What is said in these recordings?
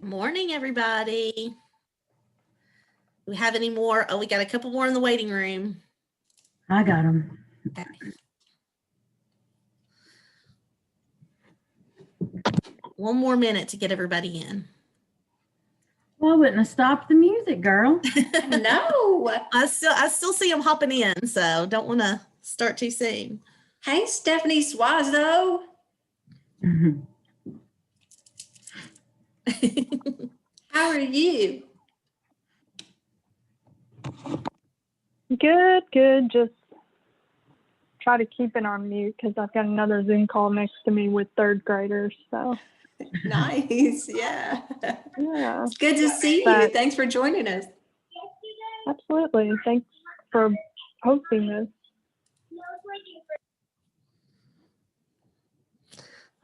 Morning, everybody. Do we have any more? Oh, we got a couple more in the waiting room. I got them. Okay. One more minute to get everybody in. Well, I wouldn't have stopped the music, girl. No. I still see them hopping in, so don't want to start too soon. Hey, Stephanie Swazo. How are you? Good. Just try to keep it on mute because I've got another Zoom call next to me with third graders. So Nice. Yeah. yeah, It's good to see you. But- Thanks for joining us. absolutely. Thanks for hosting this.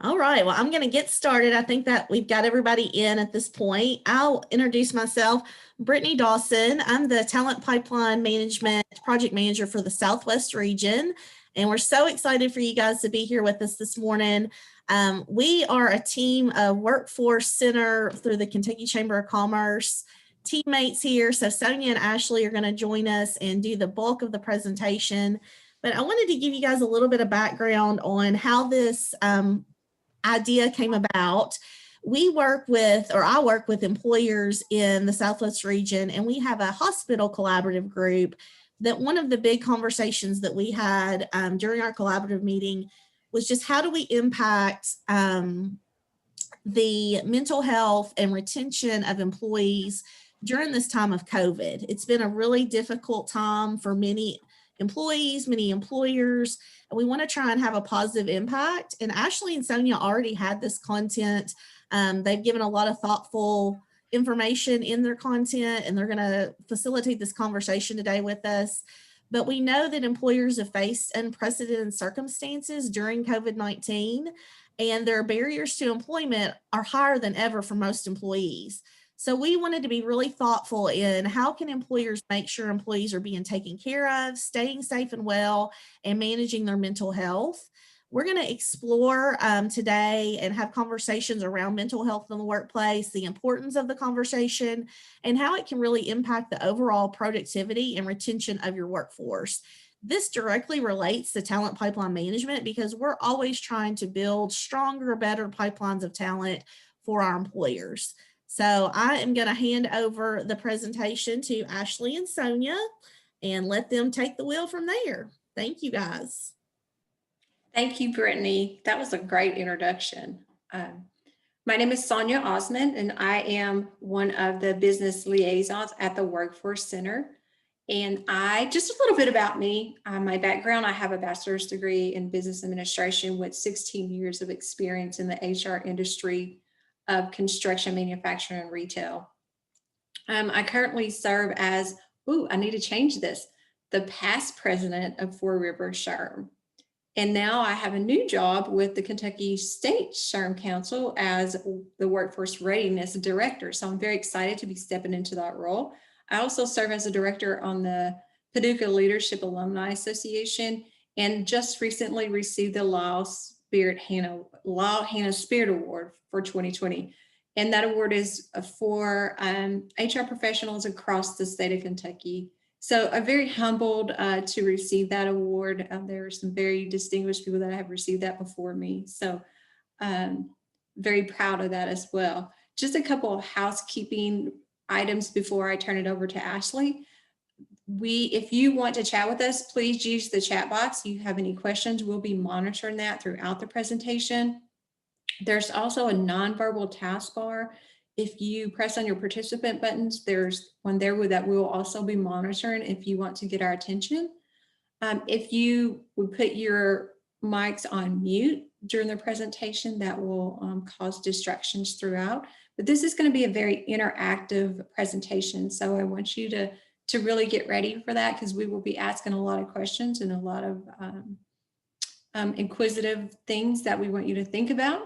All right, well, I'm going to get started. I think that we've got everybody in at this point. I'll introduce myself. Brittany Dawson. I'm the Talent Pipeline Management Project Manager for the Southwest region. And we're so excited for you guys to be here with us this morning. We are a team of Workforce Center through the Kentucky Chamber of Commerce teammates here. So Sonia and Ashley are going to join us and do the bulk of the presentation. But I wanted to give you guys a little bit of background on how this idea came about. I work with employers in the Southwest region, and we have a hospital collaborative group that one of the big conversations that we had during our collaborative meeting was just how do we impact the mental health and retention of employees during this time of COVID. It's been a really difficult time for many employees, many employers, and we want to try and have a positive impact. And Ashley and Sonia already had this content. They've given a lot of thoughtful information in their content, and they're going to facilitate this conversation today with us. But we know that employers have faced unprecedented circumstances during COVID-19, and their barriers to employment are higher than ever for most employees. So we wanted to be really thoughtful in how can employers make sure employees are being taken care of, staying safe and well, and managing their mental health. We're going to explore today and have conversations around mental health in the workplace, the importance of the conversation, and how it can really impact the overall productivity and retention of your workforce. This directly relates to talent pipeline management because we're always trying to build stronger, better pipelines of talent for our employers. So I am going to hand over the presentation to Ashley and Sonia and let them take the wheel from there. Thank you, guys. Thank you, Brittany. That was a great introduction. My name is Sonia Osmond, and I am one of the business liaisons at the Workforce Center. And just a little bit about me, my background, I have a bachelor's degree in business administration with 16 years of experience in the HR industry of construction, manufacturing, and retail. I currently serve as, I need to change this, the past president of Four Rivers SHRM. And now I have a new job with the Kentucky State SHRM Council as the Workforce Readiness Director. So I'm very excited to be stepping into that role. I also serve as a director on the Paducah Leadership Alumni Association and just recently received the Lyle Hannah Spirit Award for 2020. And that award is for HR professionals across the state of Kentucky. So I'm very humbled to receive that award. There are some very distinguished people that have received that before me. So very proud of that as well. Just a couple of housekeeping items before I turn it over to Ashley. If you want to chat with us, please use the chat box. If you have any questions, we'll be monitoring that throughout the presentation. There's also a nonverbal taskbar. If you press on your participant buttons, there's one there that we'll also be monitoring if you want to get our attention. If you would put your mics on mute during the presentation, that will cause distractions throughout. But this is going to be a very interactive presentation. So I want you to really get ready for that because we will be asking a lot of questions and a lot of inquisitive things that we want you to think about.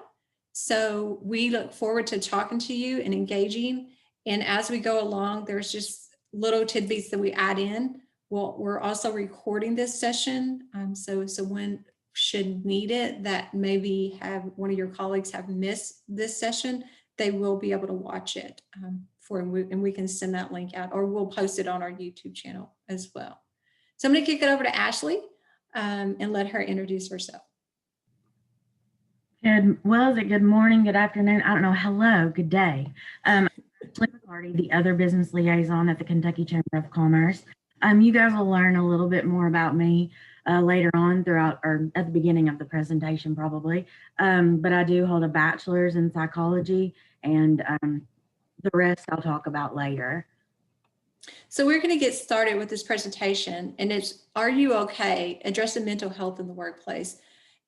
So we look forward to talking to you and engaging. And as we go along, there's just little tidbits that we add in. Well, we're also recording this session. So when should need it that maybe have one of your colleagues have missed this session, they will be able to watch it and we can send that link out, or we'll post it on our YouTube channel as well. So I'm going to kick it over to Ashley and let her introduce herself. Good morning, good afternoon. I don't know. Hello, good day. Ashley McCarty, the other business liaison at the Kentucky Chamber of Commerce. You guys will learn a little bit more about me later on throughout, or at the beginning of the presentation probably. But I do hold a bachelor's in psychology, and the rest I'll talk about later. So we're going to get started with this presentation, and it's Are You Okay? Addressing Mental Health in the Workplace.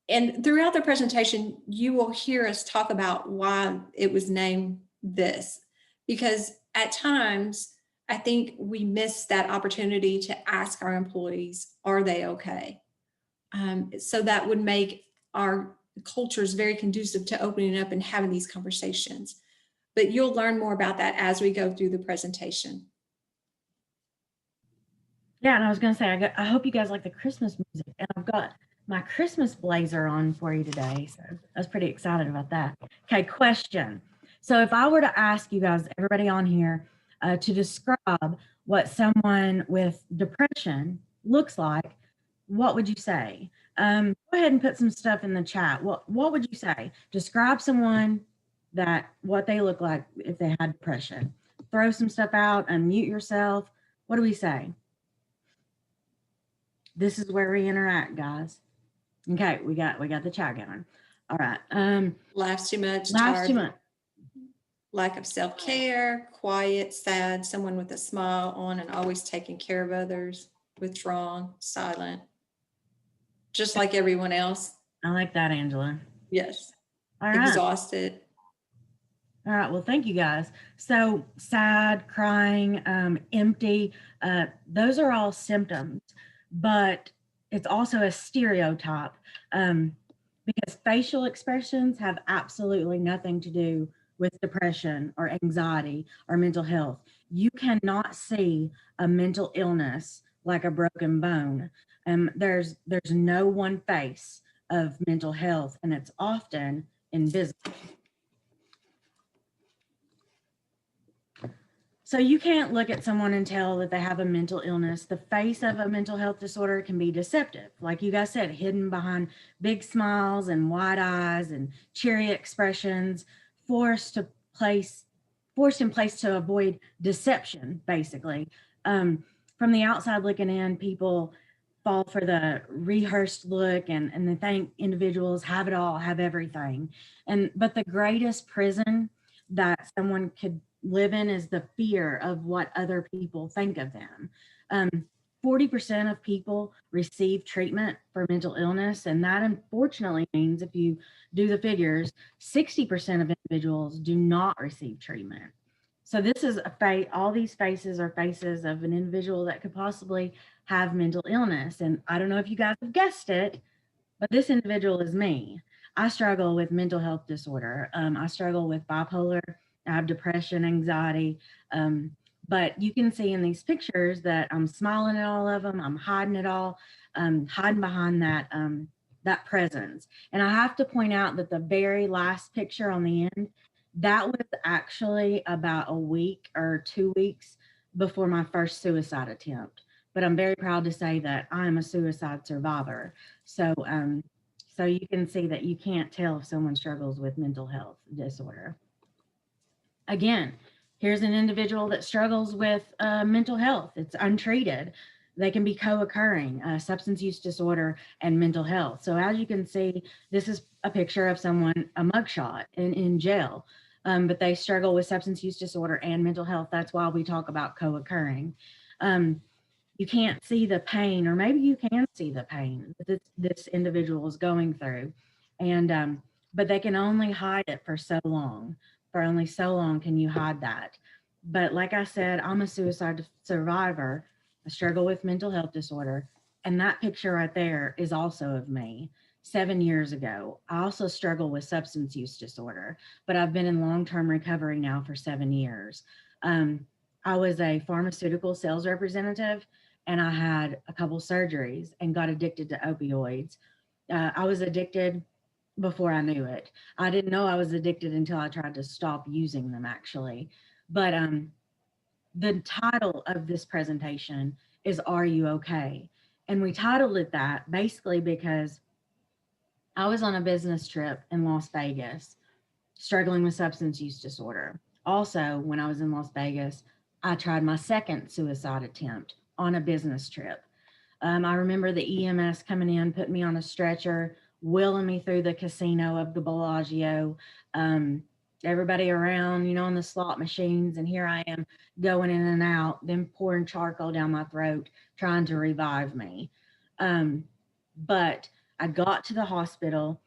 And throughout the presentation, you will hear us talk about why it was named this, because at times, I think we miss that opportunity to ask our employees, are they okay? So that would make our cultures very conducive to opening up and having these conversations. But you'll learn more about that as we go through the presentation. Yeah, and I was going to say, I hope you guys like the Christmas music, and I've got my Christmas blazer on for you today, so I was pretty excited about that. Okay, question. So if I were to ask you guys, everybody on here, to describe what someone with depression looks like, what would you say? Go ahead and put some stuff in the chat. What would you say? Describe someone what they look like if they had depression. Throw some stuff out, unmute yourself. What do we say? This is where we interact, guys. Okay, we got the chat going. All right. Laughs too much, Laughs tired, too much. lack of self-care, quiet, sad, someone with a smile on and always taking care of others, withdrawn, silent, just like everyone else. I like that, Angela. Yes. All right. Exhausted. All right, well, thank you guys. So sad, crying, empty, those are all symptoms, but it's also a stereotype because facial expressions have absolutely nothing to do with depression or anxiety or mental health. You cannot see a mental illness like a broken bone. There's no one face of mental health, and it's often invisible. So you can't look at someone and tell that they have a mental illness. The face of a mental health disorder can be deceptive. Like you guys said, hidden behind big smiles and wide eyes and cheery expressions, forced in place to avoid deception, basically. From the outside looking in, people fall for the rehearsed look and they think individuals have it all, have everything. But the greatest prison that someone could live in is the fear of what other people think of them. 40% of people receive treatment for mental illness, and that unfortunately means, if you do the figures, 60% of individuals do not receive treatment. So this is all these faces are faces of an individual that could possibly have mental illness. And I don't know if you guys have guessed it, but this individual is me. I struggle with mental health disorder. I struggle with bipolar. I have depression, anxiety, but you can see in these pictures that I'm smiling at all of them. I'm hiding it all, hiding behind that presence. And I have to point out that the very last picture on the end, that was actually about a week or 2 weeks before my first suicide attempt. But I'm very proud to say that I'm a suicide survivor. So you can see that you can't tell if someone struggles with mental health disorder. Again, here's an individual that struggles with mental health. It's untreated. They can be co-occurring, substance use disorder and mental health. So as you can see, this is a picture of someone, a mugshot in jail, but they struggle with substance use disorder and mental health. That's why we talk about co-occurring. You can't see the pain, or maybe you can see the pain that this individual is going through, but they can only hide it for so long. For only so long can you hide that. But like I said, I'm a suicide survivor. I struggle with mental health disorder. And that picture right there is also of me 7 years ago. I also struggle with substance use disorder, but I've been in long-term recovery now for 7 years. I was a pharmaceutical sales representative, and I had a couple surgeries and got addicted to opioids. I was addicted before I knew it. I didn't know I was addicted until I tried to stop using them, actually. But the title of this presentation is Are You Okay? And we titled it that basically because I was on a business trip in Las Vegas struggling with substance use disorder. Also, when I was in Las Vegas, I tried my second suicide attempt on a business trip. I remember the EMS coming in, putting me on a stretcher, wheeling me through the casino of the Bellagio. Everybody around, on the slot machines, and here I am going in and out, then pouring charcoal down my throat, trying to revive me. But I got to the hospital,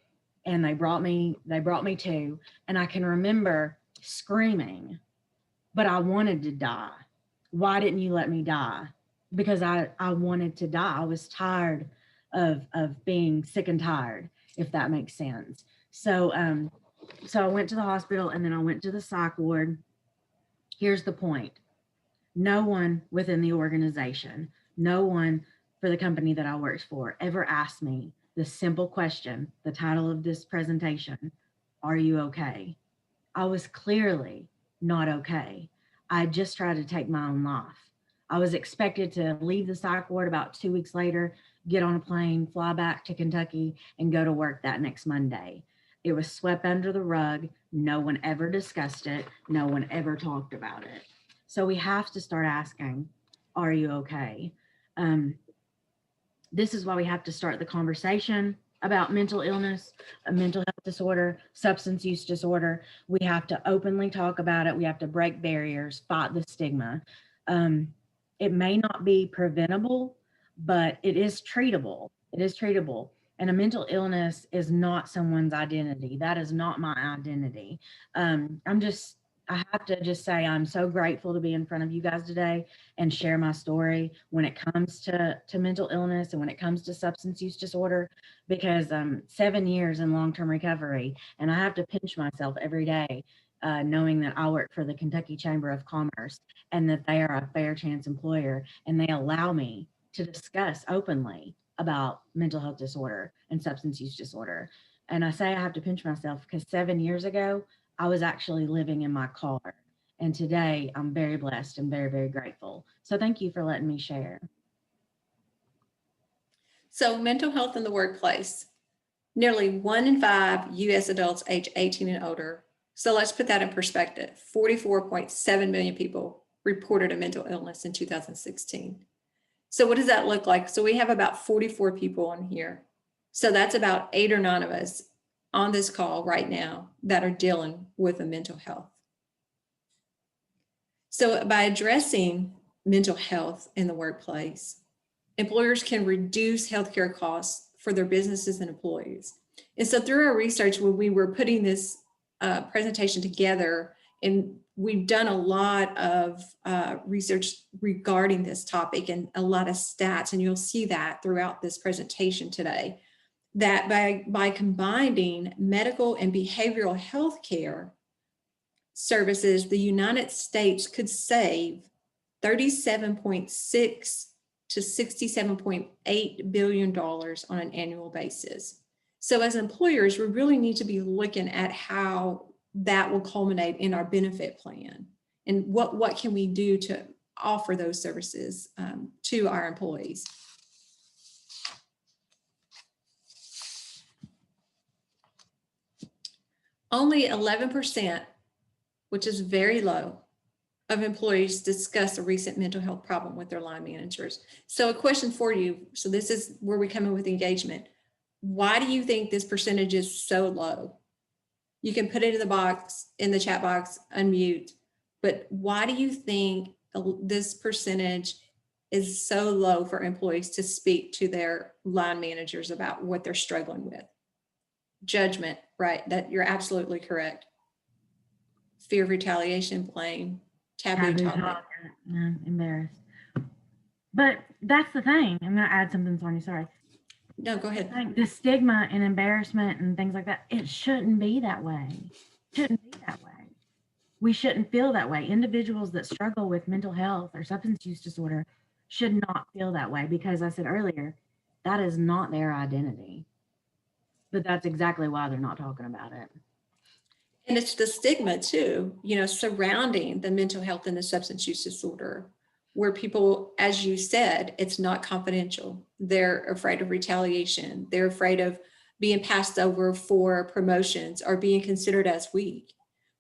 and they brought me to, and I can remember screaming, but I wanted to die. Why didn't you let me die? Because I wanted to die. I was tired of being sick and tired, if that makes sense. So I went to the hospital, and then I went to the psych ward. Here's the point. No one within the organization, no one for the company that I worked for ever asked me the simple question, the title of this presentation, are you okay? I was clearly not okay. I just tried to take my own life. I was expected to leave the psych ward about 2 weeks later, get on a plane, fly back to Kentucky, and go to work that next Monday. It was swept under the rug. No one ever discussed it. No one ever talked about it. So we have to start asking, are you okay? This is why we have to start the conversation about mental illness, a mental health disorder, substance use disorder. We have to openly talk about it. We have to break barriers, fight the stigma. It may not be preventable, but it is treatable. It is treatable. And a mental illness is not someone's identity. That is not my identity. I have to just say, I'm so grateful to be in front of you guys today and share my story when it comes to mental illness and when it comes to substance use disorder, because 7 years in long-term recovery, and I have to pinch myself every day, knowing that I work for the Kentucky Chamber of Commerce and that they are a fair chance employer, and they allow me to discuss openly about mental health disorder and substance use disorder. And I say I have to pinch myself because 7 years ago, I was actually living in my car. And today I'm very blessed and very, very grateful. So thank you for letting me share. So mental health in the workplace, nearly 1 in 5 US adults age 18 and older. So let's put that in perspective. 44.7 million people reported a mental illness in 2016. So what does that look like? So we have about 44 people on here. So that's about 8 or 9 of us on this call right now that are dealing with a mental health. So by addressing mental health in the workplace, employers can reduce healthcare costs for their businesses and employees. And so through our research, when we were putting this presentation together, and we've done a lot of research regarding this topic and a lot of stats, and you'll see that throughout this presentation today, that by combining medical and behavioral health care services, the United States could save $37.6 to $67.8 billion on an annual basis. So as employers, we really need to be looking at how that will culminate in our benefit plan and what can we do to offer those services to our employees. Only 11%, which is very low, of employees discuss a recent mental health problem with their line managers. So a question for you. So this is where we come in with engagement. Why do you think this percentage is so low? You can put it in the box, in the chat box, unmute, but why do you think this percentage is so low for employees to speak to their line managers about what they're struggling with? Judgment, right? That you're absolutely correct. Fear of retaliation, blame, taboo topic. Embarrassed. But that's the thing. I'm going to add something, Sonia, sorry. No, go ahead. The stigma and embarrassment and things like that, it shouldn't be that way. It shouldn't be that way. We shouldn't feel that way. Individuals that struggle with mental health or substance use disorder should not feel that way because I said earlier, that is not their identity. But that's exactly why they're not talking about it. And it's the stigma too, surrounding the mental health and the substance use disorder, where people, as you said, it's not confidential. They're afraid of retaliation. They're afraid of being passed over for promotions or being considered as weak.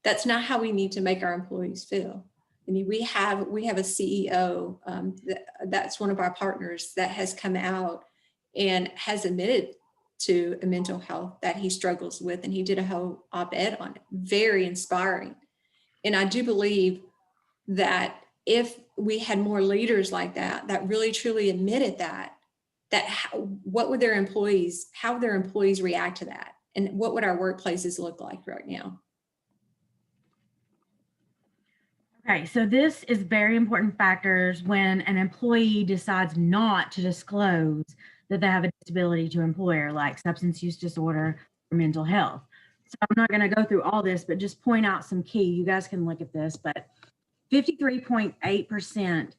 That's not how we need to make our employees feel. I mean, we have a CEO, that's one of our partners, that has come out and has admitted to a mental health that he struggles with, and he did a whole op-ed on it. Very inspiring. And I do believe that if we had more leaders like that really truly admitted what would their employees, how would their employees react to that? And what would our workplaces look like right now? Okay, so this is very important factors when an employee decides not to disclose that they have a disability to employer, like substance use disorder or mental health. So I'm not going to go through all this, but just point out some key. You guys can look at this, but 53.8%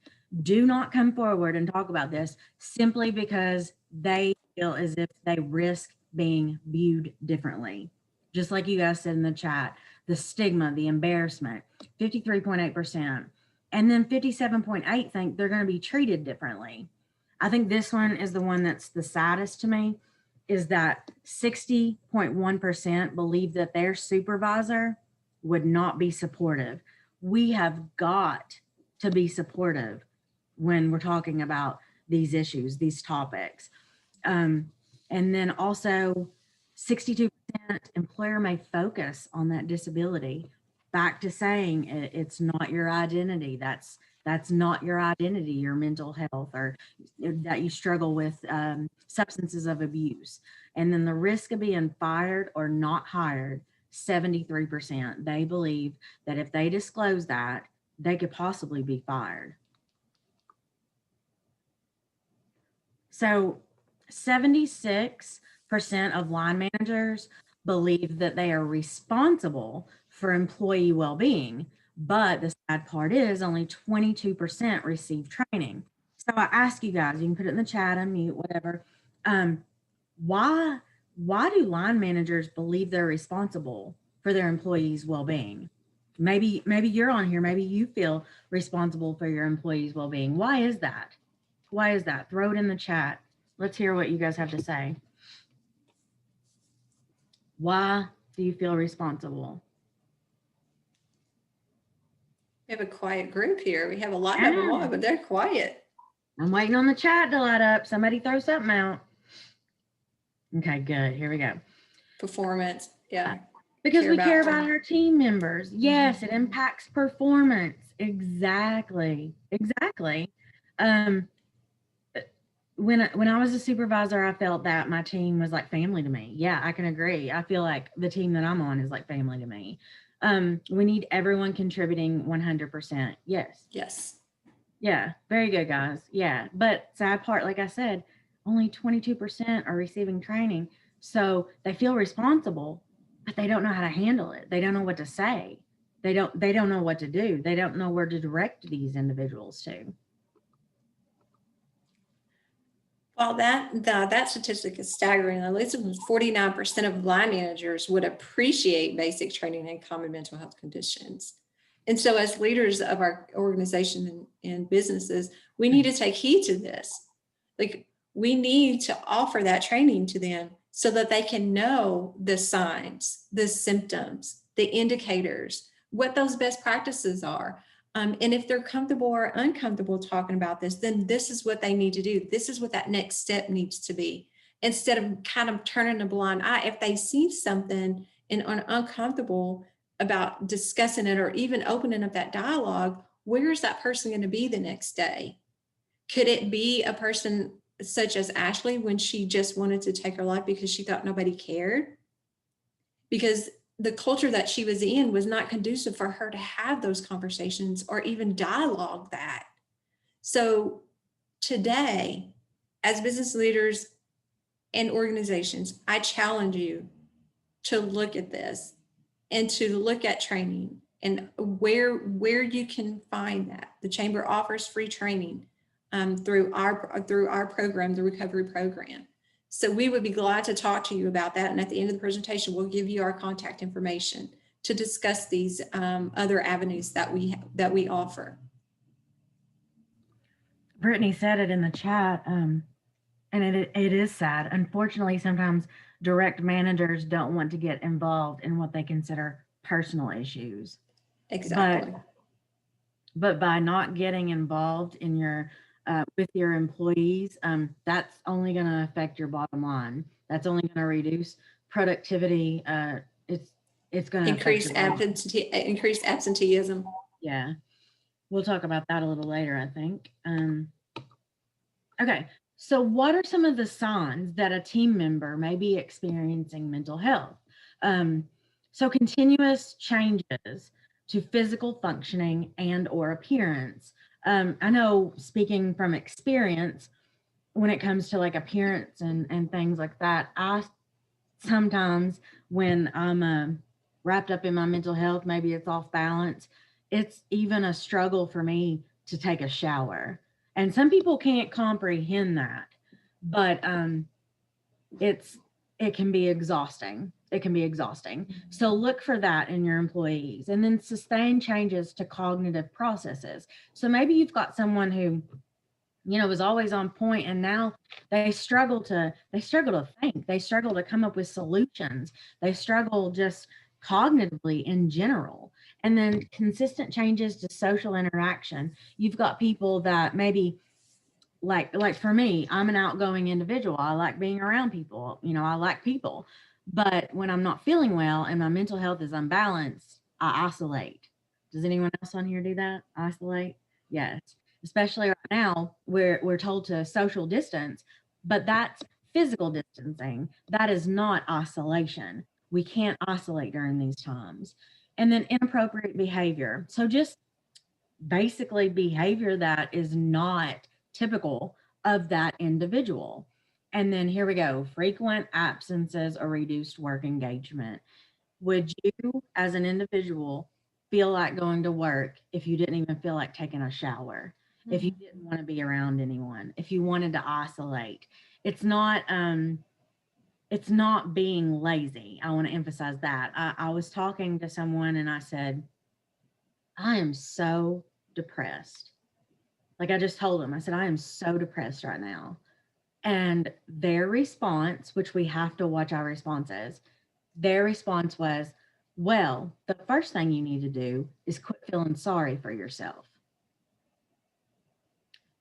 do not come forward and talk about this simply because they feel as if they risk being viewed differently. Just like you guys said in the chat, the stigma, the embarrassment, 53.8%. And then 57.8% think they're going to be treated differently. I think this one is the one that's the saddest to me, is that 60.1% believe that their supervisor would not be supportive. We have got to be supportive when we're talking about these issues, these topics. And then also 62% employer may focus on that disability. Back to saying it's not your identity. That's not your identity, your mental health, or that you struggle with substances of abuse. And then the risk of being fired or not hired, 73%. They believe that if they disclose that, they could possibly be fired. So 76% of line managers believe that they are responsible for employee well-being, but the sad part is only 22% receive training. So I ask you guys, you can put it in the chat, unmute, whatever. Why do line managers believe they're responsible for their employees' well-being? Maybe you're on here, maybe you feel responsible for your employees' well-being. Why is that? Why is that? Throw it in the chat. Let's hear what you guys have to say. Why do you feel responsible? We have a quiet group here. We have a lot of them on, but they're quiet. I'm waiting on the chat to light up. Somebody throw something out. Okay, good. Here we go. Performance. Yeah. Because we care about our team members. Yes, it impacts performance. Exactly. When I was a supervisor, I felt that my team was like family to me. Yeah, I can agree. I feel like the team that I'm on is like family to me. We need everyone contributing 100%. Yes. Yeah, very good, guys. Yeah, but sad part, like I said, only 22% are receiving training. So they feel responsible, but they don't know how to handle it. They don't know what to say. They don't know what to do. They don't know where to direct these individuals to. Well, that statistic is staggering. At least 49% of line managers would appreciate basic training in common mental health conditions. And so as leaders of our organization and businesses, we need to take heed to this. Like, we need to offer that training to them so that they can know the signs, the symptoms, the indicators, what those best practices are. And if they're comfortable or uncomfortable talking about this, then this is what they need to do. This is what that next step needs to be. Instead of kind of turning a blind eye, if they see something and are uncomfortable about discussing it or even opening up that dialogue, where is that person going to be the next day? Could it be a person such as Ashley when she just wanted to take her life because she thought nobody cared? Because the culture that she was in was not conducive for her to have those conversations or even dialogue that. So today, as business leaders and organizations, I challenge you to look at this and to look at training and where you can find that. The Chamber offers free training through our program, the recovery program. So we would be glad to talk to you about that. And at the end of the presentation, we'll give you our contact information to discuss these other avenues that we offer. Brittany said it in the chat, and it is sad. Unfortunately, sometimes direct managers don't want to get involved in what they consider personal issues. Exactly. But by not getting involved in your with your employees, that's only going to affect your bottom line. That's only going to reduce productivity. It's going to increase absenteeism. Yeah, we'll talk about that a little later, I think. Okay, so what are some of the signs that a team member may be experiencing mental health? So continuous changes to physical functioning and or appearance. I know, speaking from experience, when it comes to like appearance and things like that, I sometimes, when I'm wrapped up in my mental health, maybe it's off balance, it's even a struggle for me to take a shower. And some people can't comprehend that, but it can be exhausting. It can be exhausting. So look for that in your employees, and then sustain changes to cognitive processes. So maybe you've got someone who, you know, was always on point, and now they struggle to think. They struggle to come up with solutions. They struggle just cognitively in general. And then consistent changes to social interaction. You've got people that maybe, like for me, I'm an outgoing individual. I like being around people. You know, I like people. But when I'm not feeling well and my mental health is unbalanced, I isolate. Does anyone else on here do that? Isolate? Yes. Especially right now, we're told to social distance, but that's physical distancing. That is not isolation. We can't isolate during these times. And then inappropriate behavior. So just basically behavior that is not typical of that individual. And then here we go, frequent absences or reduced work engagement. Would you, as an individual, feel like going to work if you didn't even feel like taking a shower? If you didn't want to be around anyone, if you wanted to isolate? It's not being lazy. I want to emphasize that. I was talking to someone and I said, I am so depressed. Like I just told them, I said, I am so depressed right now. And their response, which we have to watch our responses, their response was, well, the first thing you need to do is quit feeling sorry for yourself.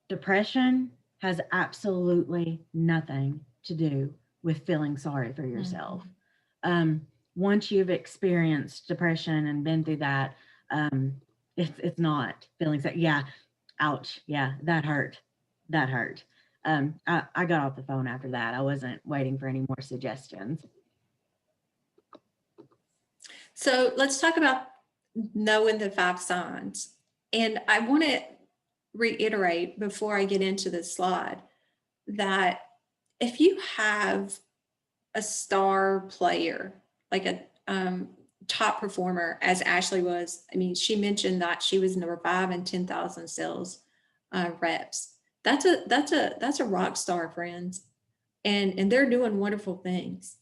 Depression has absolutely nothing to do with feeling sorry for yourself. Once you've experienced depression and been through that, it's not feeling so. Yeah, ouch. Yeah, that hurt. That hurt. I got off the phone after that. I wasn't waiting for any more suggestions. So let's talk about knowing the 5 signs. And I want to reiterate before I get into this slide that if you have a star player, like a top performer, as Ashley was, I mean, she mentioned that she was number 5 in 10,000 sales reps. That's a rock star, friends. And they're doing wonderful things.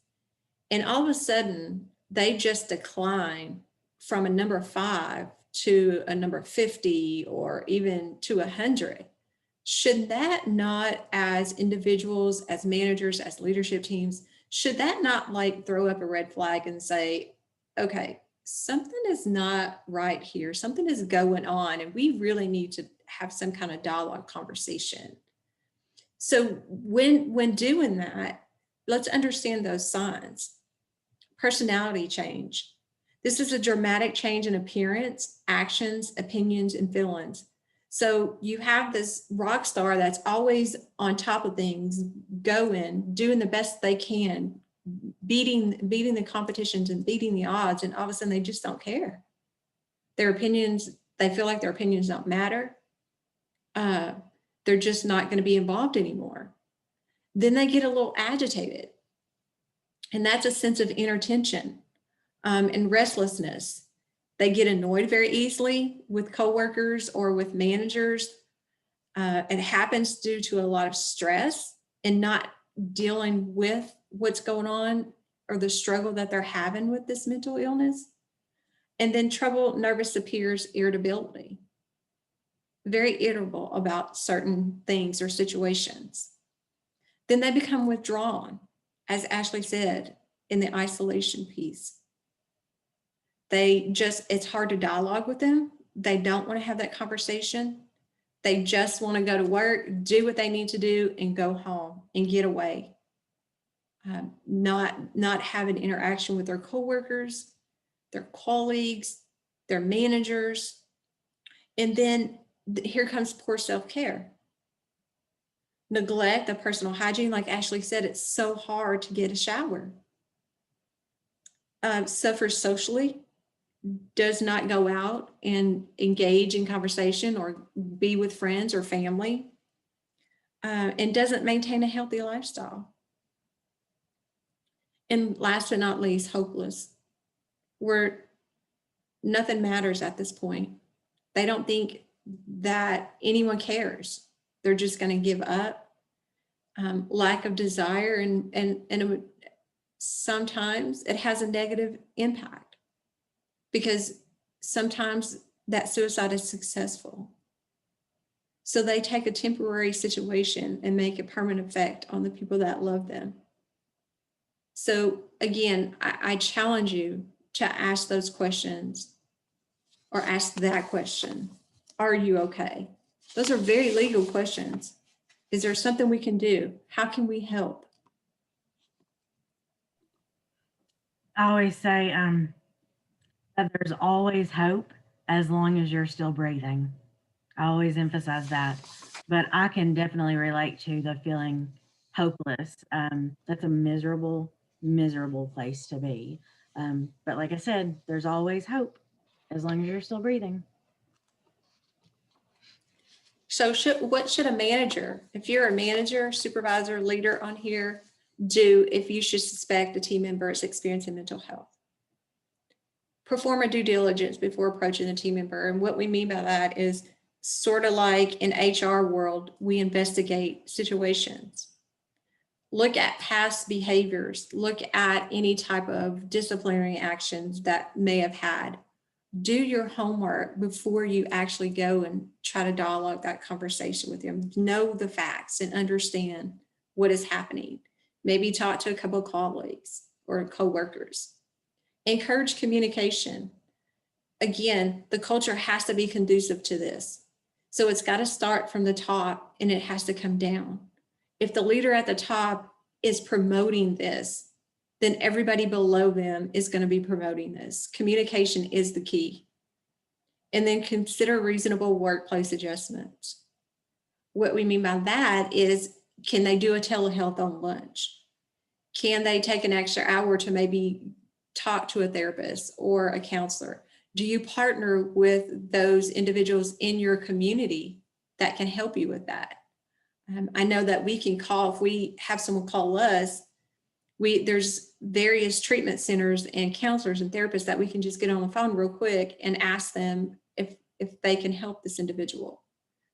And all of a sudden, they just decline from a number 5 to a number 50 or even to 100. Should that not, as individuals, as managers, as leadership teams, should that not like throw up a red flag and say, okay, something is not right here. Something is going on, and we really need to have some kind of dialogue conversation. So when doing that, let's understand those signs. Personality change. This is a dramatic change in appearance, actions, opinions, and feelings. So you have this rock star that's always on top of things, going, doing the best they can, beating the competitions and beating the odds, and all of a sudden they just don't care. Their opinions, they feel like their opinions don't matter. They're just not going to be involved anymore. Then they get a little agitated. And that's a sense of inner tension and restlessness. They get annoyed very easily with coworkers or with managers. It happens due to a lot of stress and not dealing with what's going on or the struggle that they're having with this mental illness. And then trouble, nervous appears, irritability, very irritable about certain things or situations. Then they become withdrawn, as Ashley said, in the isolation piece. It's hard to dialogue with them. They don't want to have that conversation. They just want to go to work, do what they need to do, and go home and get away. Not have an interaction with their coworkers, their colleagues, their managers. And then here comes poor self-care. Neglect of personal hygiene. Like Ashley said, it's so hard to get a shower. Suffers socially, does not go out and engage in conversation or be with friends or family, and doesn't maintain a healthy lifestyle. And last but not least, hopeless, where nothing matters at this point. They don't think that anyone cares. They're just going to give up. Lack of desire, and sometimes it has a negative impact, because sometimes that suicide is successful. So they take a temporary situation and make a permanent effect on the people that love them. So again, I challenge you to ask those questions, or ask that question. Are you okay? Those are very legal questions. Is there something we can do? How can we help? I always say that there's always hope as long as you're still breathing. I always emphasize that. But I can definitely relate to the feeling hopeless. That's a miserable, miserable place to be. But like I said, there's always hope as long as you're still breathing. So what should a manager, if you're a manager, supervisor, leader on here, do if you should suspect a team member is experiencing mental health? Perform a due diligence before approaching the team member. And what we mean by that is sort of like in HR world, we investigate situations. Look at past behaviors. Look at any type of disciplinary actions that may have had. Do your homework before you actually go and try to dialogue that conversation with them. Know the facts and understand what is happening. Maybe talk to a couple of colleagues or coworkers. Encourage communication. Again, the culture has to be conducive to this. So it's got to start from the top and it has to come down. If the leader at the top is promoting this, then everybody below them is going to be promoting this. Communication is the key. And then consider reasonable workplace adjustments. What we mean by that is, can they do a telehealth on lunch? Can they take an extra hour to maybe talk to a therapist or a counselor? Do you partner with those individuals in your community that can help you with that? I know that we can call, if we have someone call us, there's various treatment centers and counselors and therapists that we can just get on the phone real quick and ask them if they can help this individual.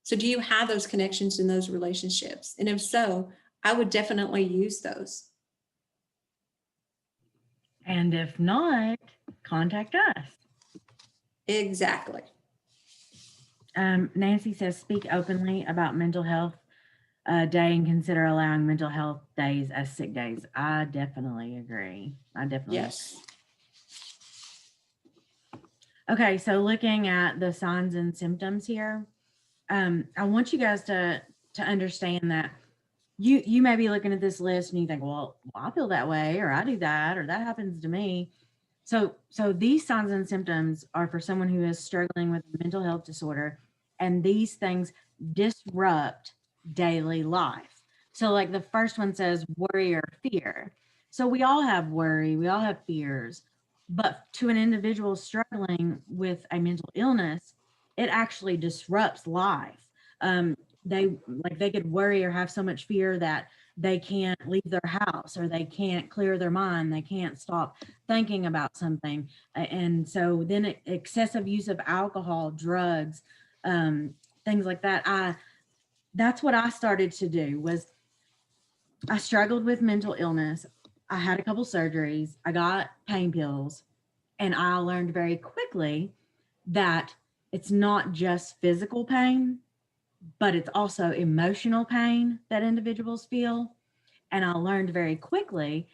So do you have those connections in those relationships? And if so, I would definitely use those. And if not, contact us. Exactly. Nancy says, speak openly about mental health day and consider allowing mental health days as sick days. I definitely agree. Yes. Okay, so looking at the signs and symptoms here, I want you guys to understand that you may be looking at this list and you think, well, I feel that way, or I do that, or that happens to me. So these signs and symptoms are for someone who is struggling with a mental health disorder, and these things disrupt daily life. So like the first one says worry or fear. So we all have worry, we all have fears, but to an individual struggling with a mental illness, it actually disrupts life. They could worry or have so much fear that they can't leave their house, or they can't clear their mind, they can't stop thinking about something. And so then excessive use of alcohol, drugs, things like that. That's what I started to do, was I struggled with mental illness. I had a couple surgeries. I got pain pills, and I learned very quickly that it's not just physical pain, but it's also emotional pain that individuals feel. And I learned very quickly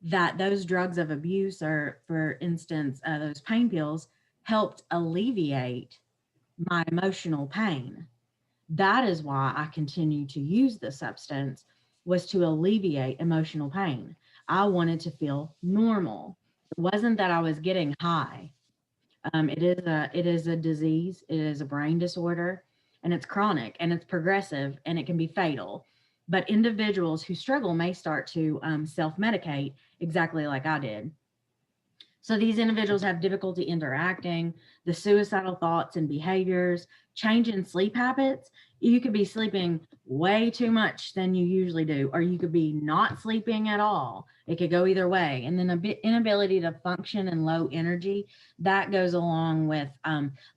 that those drugs of abuse, or for instance, those pain pills, helped alleviate my emotional pain. That is why I continue to use the substance, was to alleviate emotional pain. I wanted to feel normal. It wasn't that I was getting high. It is a disease. It is a brain disorder, and it's chronic and it's progressive and it can be fatal. But individuals who struggle may start to self-medicate exactly like I did. So these individuals have difficulty interacting, the suicidal thoughts and behaviors, change in sleep habits. You could be sleeping way too much than you usually do, or you could be not sleeping at all. It could go either way. And then a bit inability to function and low energy, that goes along with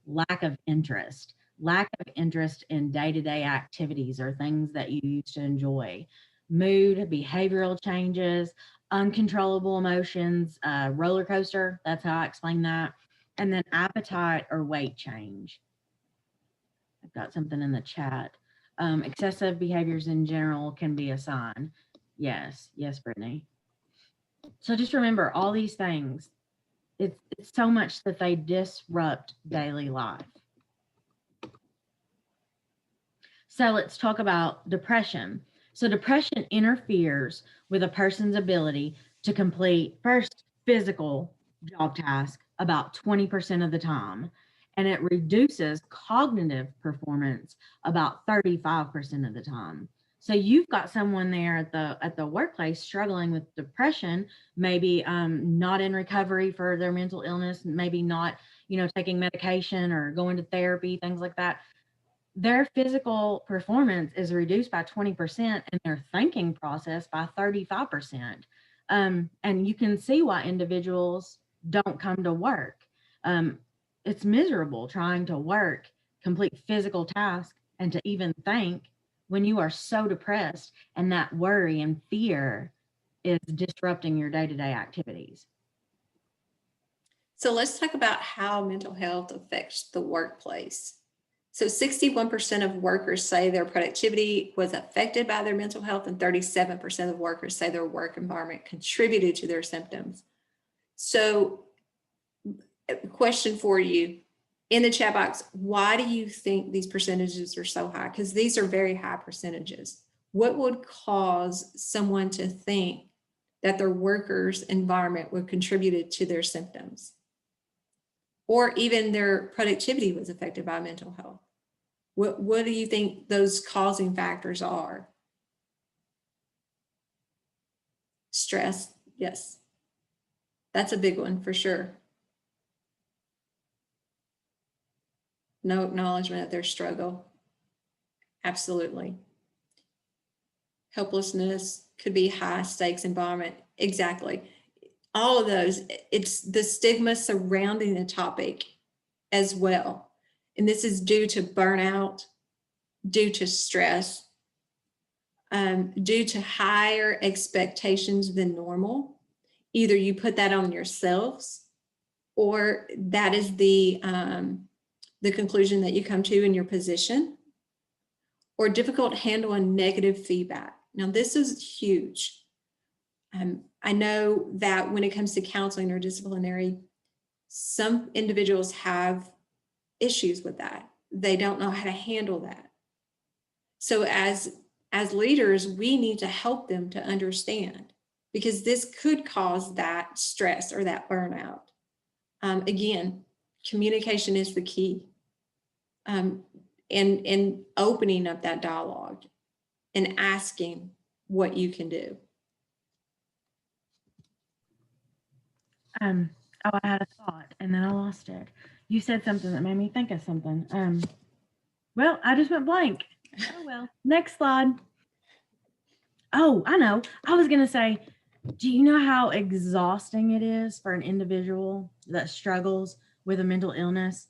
lack of interest. Lack of interest in day-to-day activities or things that you used to enjoy. Mood, behavioral changes, uncontrollable emotions, roller coaster. That's how I explain that. And then appetite or weight change. I've got something in the chat. Excessive behaviors in general can be a sign. Yes, Brittany. So just remember all these things. It's so much that they disrupt daily life. So let's talk about depression. So depression interferes with a person's ability to complete first physical job task about 20% of the time, and it reduces cognitive performance about 35% of the time. So you've got someone there at the workplace struggling with depression, maybe not in recovery for their mental illness, maybe not, taking medication or going to therapy, things like that. Their physical performance is reduced by 20% and their thinking process by 35%. And you can see why individuals don't come to work. It's miserable trying to work, complete physical tasks, and to even think when you are so depressed and that worry and fear is disrupting your day-to-day activities. So let's talk about how mental health affects the workplace. So 61% of workers say their productivity was affected by their mental health, and 37% of workers say their work environment contributed to their symptoms. So a question for you in the chat box, why do you think these percentages are so high? Because these are very high percentages. What would cause someone to think that their workers' environment would contribute to their symptoms? Or even their productivity was affected by mental health? What do you think those causing factors are? Stress, yes. That's a big one for sure. No acknowledgement of their struggle. Absolutely. Helplessness could be high stakes environment. Exactly. All of those, it's the stigma surrounding the topic as well. And this is due to burnout, due to stress, due to higher expectations than normal. Either you put that on yourselves, or that is the conclusion that you come to in your position, or difficult handling negative feedback. Now, this is huge. I know that when it comes to counseling or disciplinary, some individuals have issues with that. They don't know how to handle that. So as leaders, we need to help them to understand, because this could cause that stress or that burnout. Again, communication is the key. And opening up that dialogue and asking what you can do. I had a thought and then I lost it. You said something that made me think of something. Well, I just went blank. Oh well. Next slide. Oh, I know. I was gonna say, do you know how exhausting it is for an individual that struggles with a mental illness?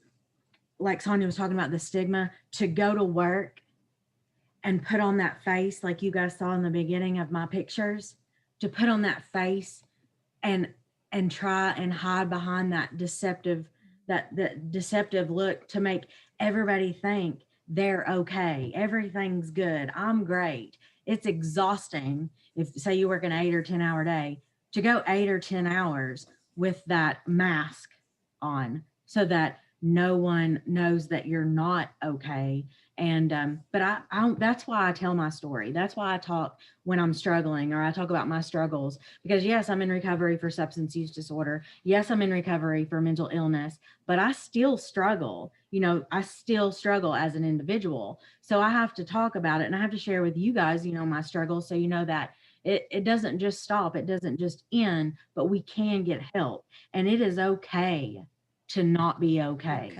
Like Sonia was talking about the stigma, to go to work and put on that face like you guys saw in the beginning of my pictures, to put on that face and try and hide behind that deceptive look to make everybody think they're okay, everything's good, I'm great. It's exhausting if, say, you work an 8 or 10 hour day, to go 8 or 10 hours with that mask on so that no one knows that you're not okay. And but I that's why I tell my story. That's why I talk when I'm struggling, or I talk about my struggles, because yes, I'm in recovery for substance use disorder. Yes, I'm in recovery for mental illness, but I still struggle. You know, I still struggle as an individual. So I have to talk about it, and I have to share with you guys, you know, my struggles, so you know that it doesn't just stop, it doesn't just end, but we can get help, and it is okay to not be okay.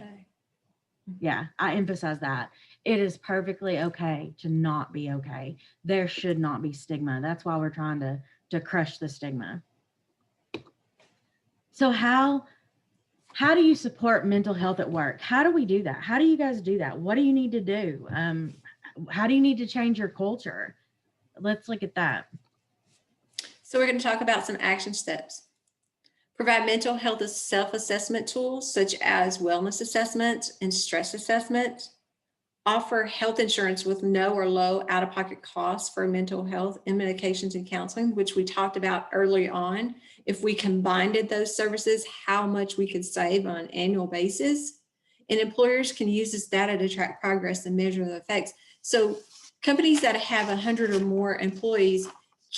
Yeah, I emphasize that. It is perfectly okay to not be okay. There should not be stigma. That's why we're trying to crush the stigma. So how do you support mental health at work? How do we do that? How do you guys do that? What do you need to do? How do you need to change your culture? Let's look at that. So we're going to talk about some action steps. Provide mental health self-assessment tools such as wellness assessment and stress assessment. Offer health insurance with no or low out-of-pocket costs for mental health and medications and counseling, which we talked about early on. If we combined those services, how much we could save on an annual basis. And employers can use this data to track progress and measure the effects. So companies that have 100 or more employees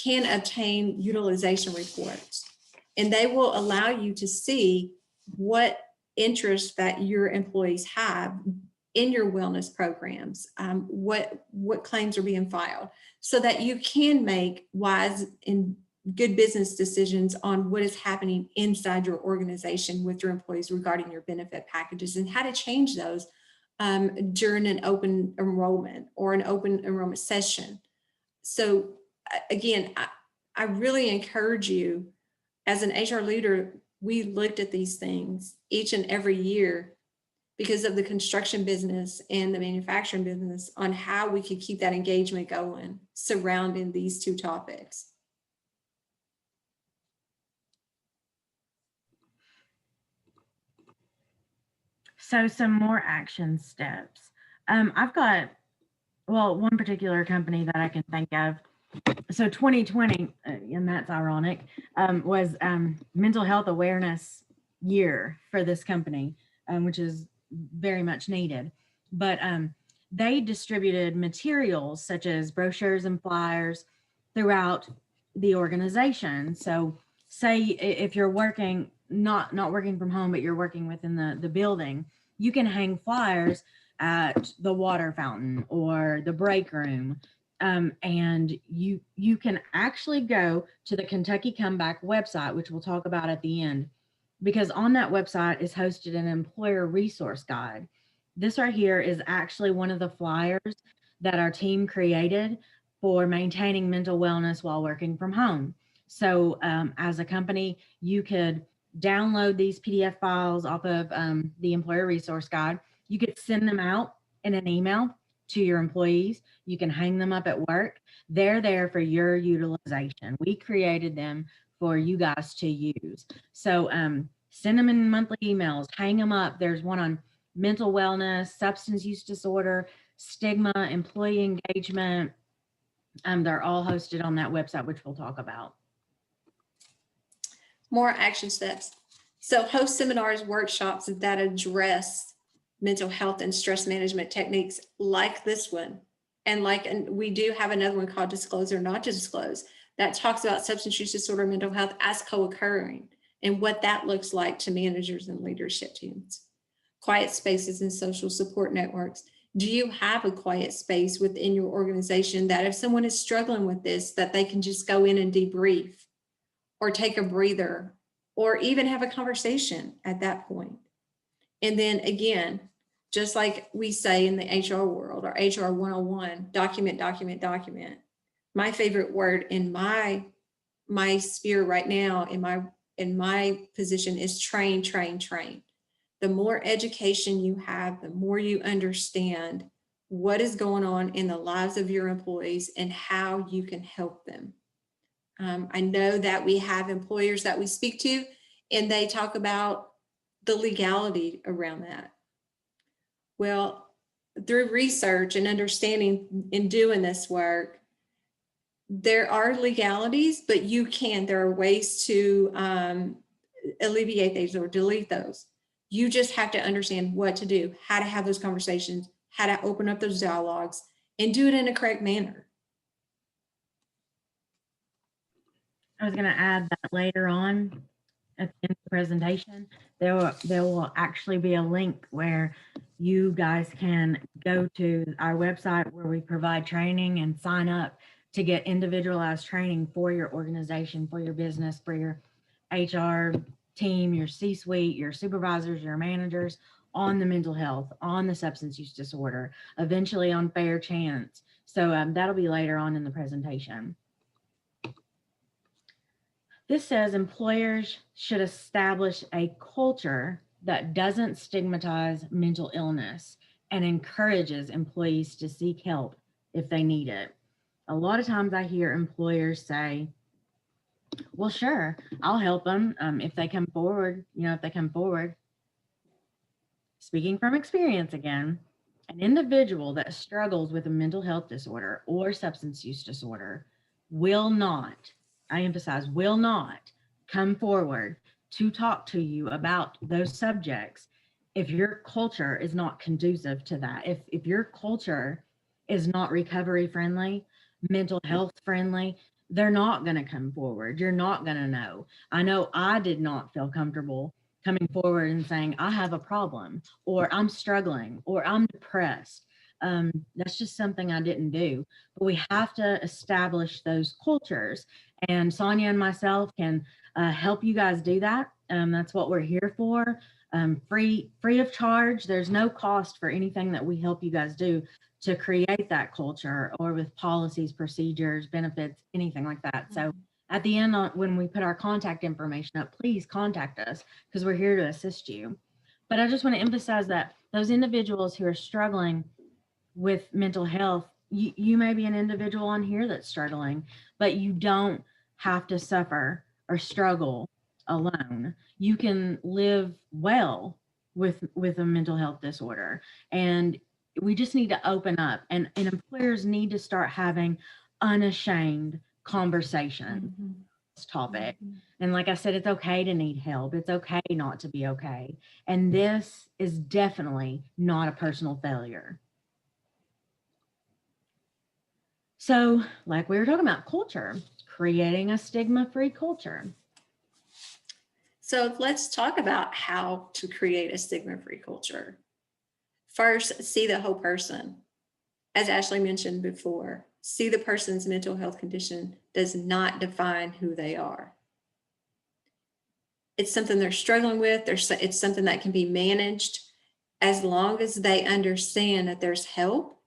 can obtain utilization reports, and they will allow you to see what interest that your employees have in your wellness programs, what claims are being filed, so that you can make wise and good business decisions on what is happening inside your organization with your employees regarding your benefit packages and how to change those during an open enrollment or an open enrollment session. So again, I really encourage you, as an HR leader, we looked at these things each and every year because of the construction business and the manufacturing business on how we could keep that engagement going surrounding these two topics. So some more action steps. I've got, well, one particular company that I can think of. So 2020, and that's ironic, was mental health awareness year for this company, which is very much needed. But they distributed materials such as brochures and flyers throughout the organization. So say if you're working, not working from home, but you're working within the building, you can hang flyers at the water fountain or the break room. And you can actually go to the Kentucky Comeback website, which we'll talk about at the end, because on that website is hosted an employer resource guide. This right here is actually one of the flyers that our team created for maintaining mental wellness while working from home. So as a company, you could download these PDF files off of the employer resource guide. You could send them out in an email to your employees. You can hang them up at work. They're there for your utilization. We created them for you guys to use. So send them in monthly emails, hang them up. There's one on mental wellness, substance use disorder, stigma, employee engagement. They're all hosted on that website, which we'll talk about. More action steps. So host seminars, workshops that address mental health and stress management techniques like this one. And we do have another one called Disclose or Not to Disclose that talks about substance use disorder, mental health as co-occurring and what that looks like to managers and leadership teams. Quiet spaces and social support networks. Do you have a quiet space within your organization that if someone is struggling with this, that they can just go in and debrief or take a breather or even have a conversation at that point? And then again, just like we say in the HR world, or HR 101, document, document, document. My favorite word in my sphere right now, in my position, is train, train, train. The more education you have, the more you understand what is going on in the lives of your employees and how you can help them. I know that we have employers that we speak to, and they talk about the legality around that. Well, through research and understanding in doing this work, there are legalities, but there are ways to alleviate those or delete those. You just have to understand what to do, how to have those conversations, how to open up those dialogues, and do it in a correct manner. I was going to add that later on at the end of the presentation, there will actually be a link where you guys can go to our website where we provide training and sign up to get individualized training for your organization, for your business, for your HR team, your C-suite, your supervisors, your managers, on the mental health, on the substance use disorder, eventually on fair chance. So that'll be later on in the presentation. This says employers should establish a culture that doesn't stigmatize mental illness and encourages employees to seek help if they need it. A lot of times I hear employers say, well, sure, I'll help them if they come forward, if they come forward. Speaking from experience again, an individual that struggles with a mental health disorder or substance use disorder will not, I emphasize, will not come forward to talk to you about those subjects if your culture is not conducive to that. If your culture is not recovery friendly, mental health friendly, they're not going to come forward. You're not going to know. I know I did not feel comfortable coming forward and saying, I have a problem, or I'm struggling, or I'm depressed. That's just something I didn't do. But we have to establish those cultures. And Sonia and myself can help you guys do that. That's what we're here for. Free of charge. There's no cost for anything that we help you guys do to create that culture, or with policies, procedures, benefits, anything like that. So at the end, when we put our contact information up, please contact us because we're here to assist you. But I just want to emphasize that those individuals who are struggling with mental health, you may be an individual on here that's struggling, but you don't have to suffer or struggle alone. You can live well with a mental health disorder. And we just need to open up, and employers need to start having unashamed conversation on this topic. And like I said, it's okay to need help. It's okay not to be okay. And this is definitely not a personal failure. So like we were talking about, culture, creating a stigma-free culture. So let's talk about how to create a stigma-free culture. First, see the whole person. As Ashley mentioned before, see the person's mental health condition does not define who they are. It's something they're struggling with. It's something that can be managed as long as they understand that there's help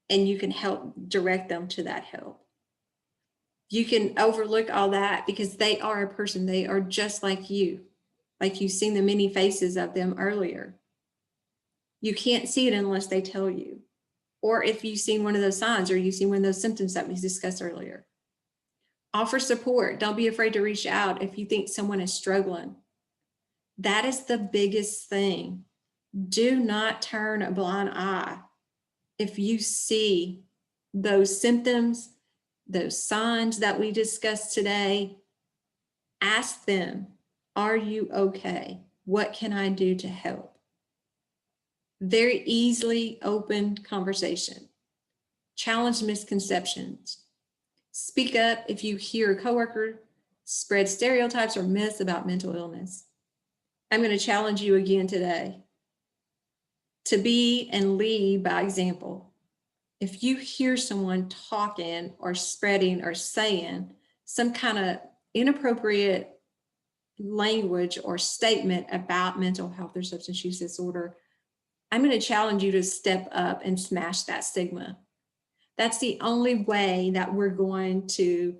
and you can help direct them to that help. You can overlook all that because they are a person. They are just like you've seen the many faces of them earlier. You can't see it unless they tell you, or if you've seen one of those signs or you've seen one of those symptoms that we discussed earlier. Offer support. Don't be afraid to reach out if you think someone is struggling. That is the biggest thing. Do not turn a blind eye. If you see those symptoms, those signs that we discussed today, ask them, are you okay? What can I do to help? Very easily open conversation. Challenge misconceptions. Speak up if you hear a coworker spread stereotypes or myths about mental illness. I'm going to challenge you again today to be and lead by example. If you hear someone talking or spreading or saying some kind of inappropriate language or statement about mental health or substance use disorder, I'm going to challenge you to step up and smash that stigma. That's the only way that we're going to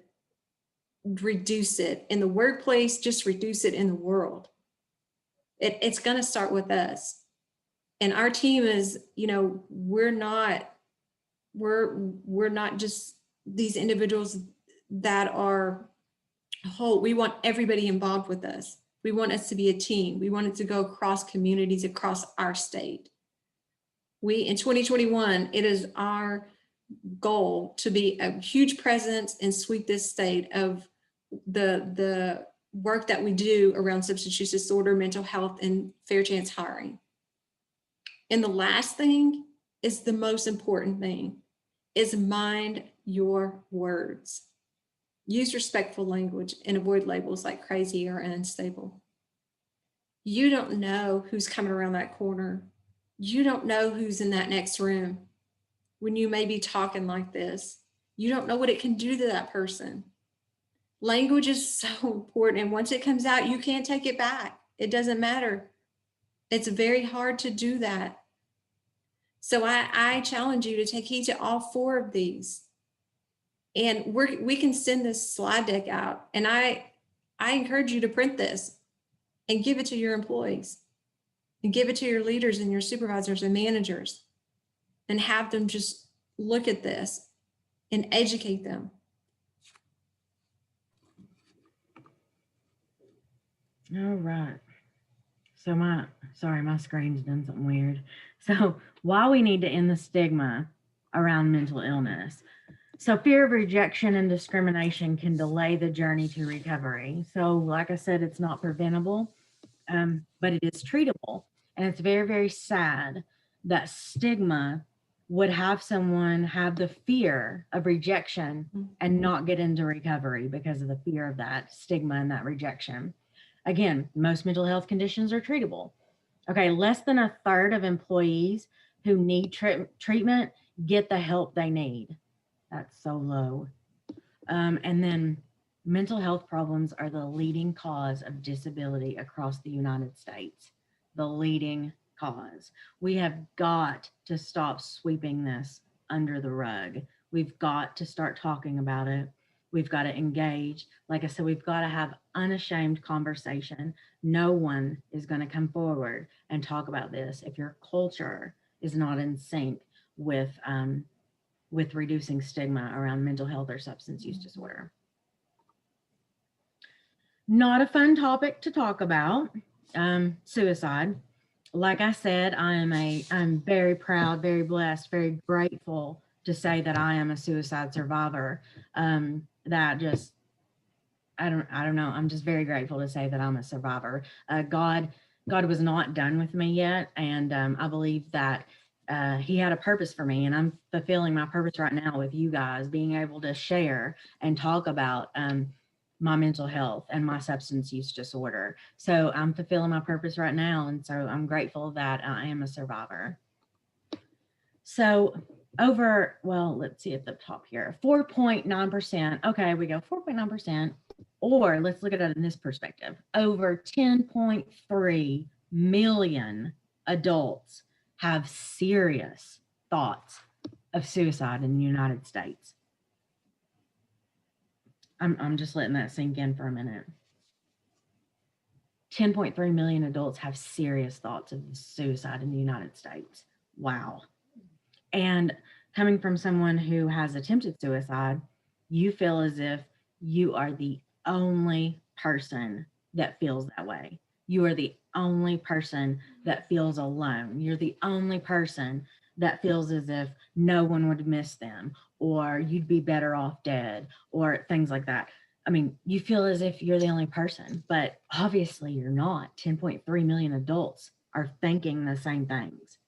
reduce it in the workplace, just reduce it in the world. It's going to start with us. And our team is, we're not we're not just these individuals that are whole. We want everybody involved with us. We want us to be a team. We want it to go across communities, across our state. In 2021, it is our goal to be a huge presence and sweep this state of the work that we do around substance use disorder, mental health, and fair chance hiring. And the last thing is the most important thing, is mind your words. Use respectful language and avoid labels like crazy or unstable. You don't know who's coming around that corner. You don't know who's in that next room when you may be talking like this. You don't know what it can do to that person. Language is so important. And once it comes out, you can't take it back. It doesn't matter. It's very hard to do that. So I challenge you to take heed to all 4 of these. And we can send this slide deck out. And I encourage you to print this and give it to your employees and give it to your leaders and your supervisors and managers and have them just look at this and educate them. All right. So my screen's done something weird. So why we need to end the stigma around mental illness. So fear of rejection and discrimination can delay the journey to recovery. So like I said, it's not preventable, but it is treatable. And it's very, very sad that stigma would have someone have the fear of rejection and not get into recovery because of the fear of that stigma and that rejection. Again, most mental health conditions are treatable. Okay, less than 1/3 of employees who need treatment get the help they need. That's so low. And then mental health problems are the leading cause of disability across the United States. The leading cause. We have got to stop sweeping this under the rug. We've got to start talking about it. We've got to engage. Like I said, we've got to have unashamed conversation. No one is going to come forward and talk about this if your culture is not in sync with reducing stigma around mental health or substance use disorder. Not a fun topic to talk about, suicide. Like I said, I'm very proud, very blessed, very grateful to say that I am a suicide survivor. That just, I don't know. I'm just very grateful to say that I'm a survivor. God was not done with me yet. And I believe that he had a purpose for me, and I'm fulfilling my purpose right now with you guys, being able to share and talk about my mental health and my substance use disorder. So I'm fulfilling my purpose right now. And so I'm grateful that I am a survivor. So let's see at the top here, 4.9%. Okay, we go 4.9%, or let's look at it in this perspective. Over 10.3 million adults have serious thoughts of suicide in the United States. I'm just letting that sink in for a minute. 10.3 million adults have serious thoughts of suicide in the United States. Wow. And coming from someone who has attempted suicide, you feel as if you are the only person that feels that way. You are the only person that feels alone. You're the only person that feels as if no one would miss them, or you'd be better off dead, or things like that. I mean, you feel as if you're the only person, but obviously you're not. 10.3 million adults are thinking the same things.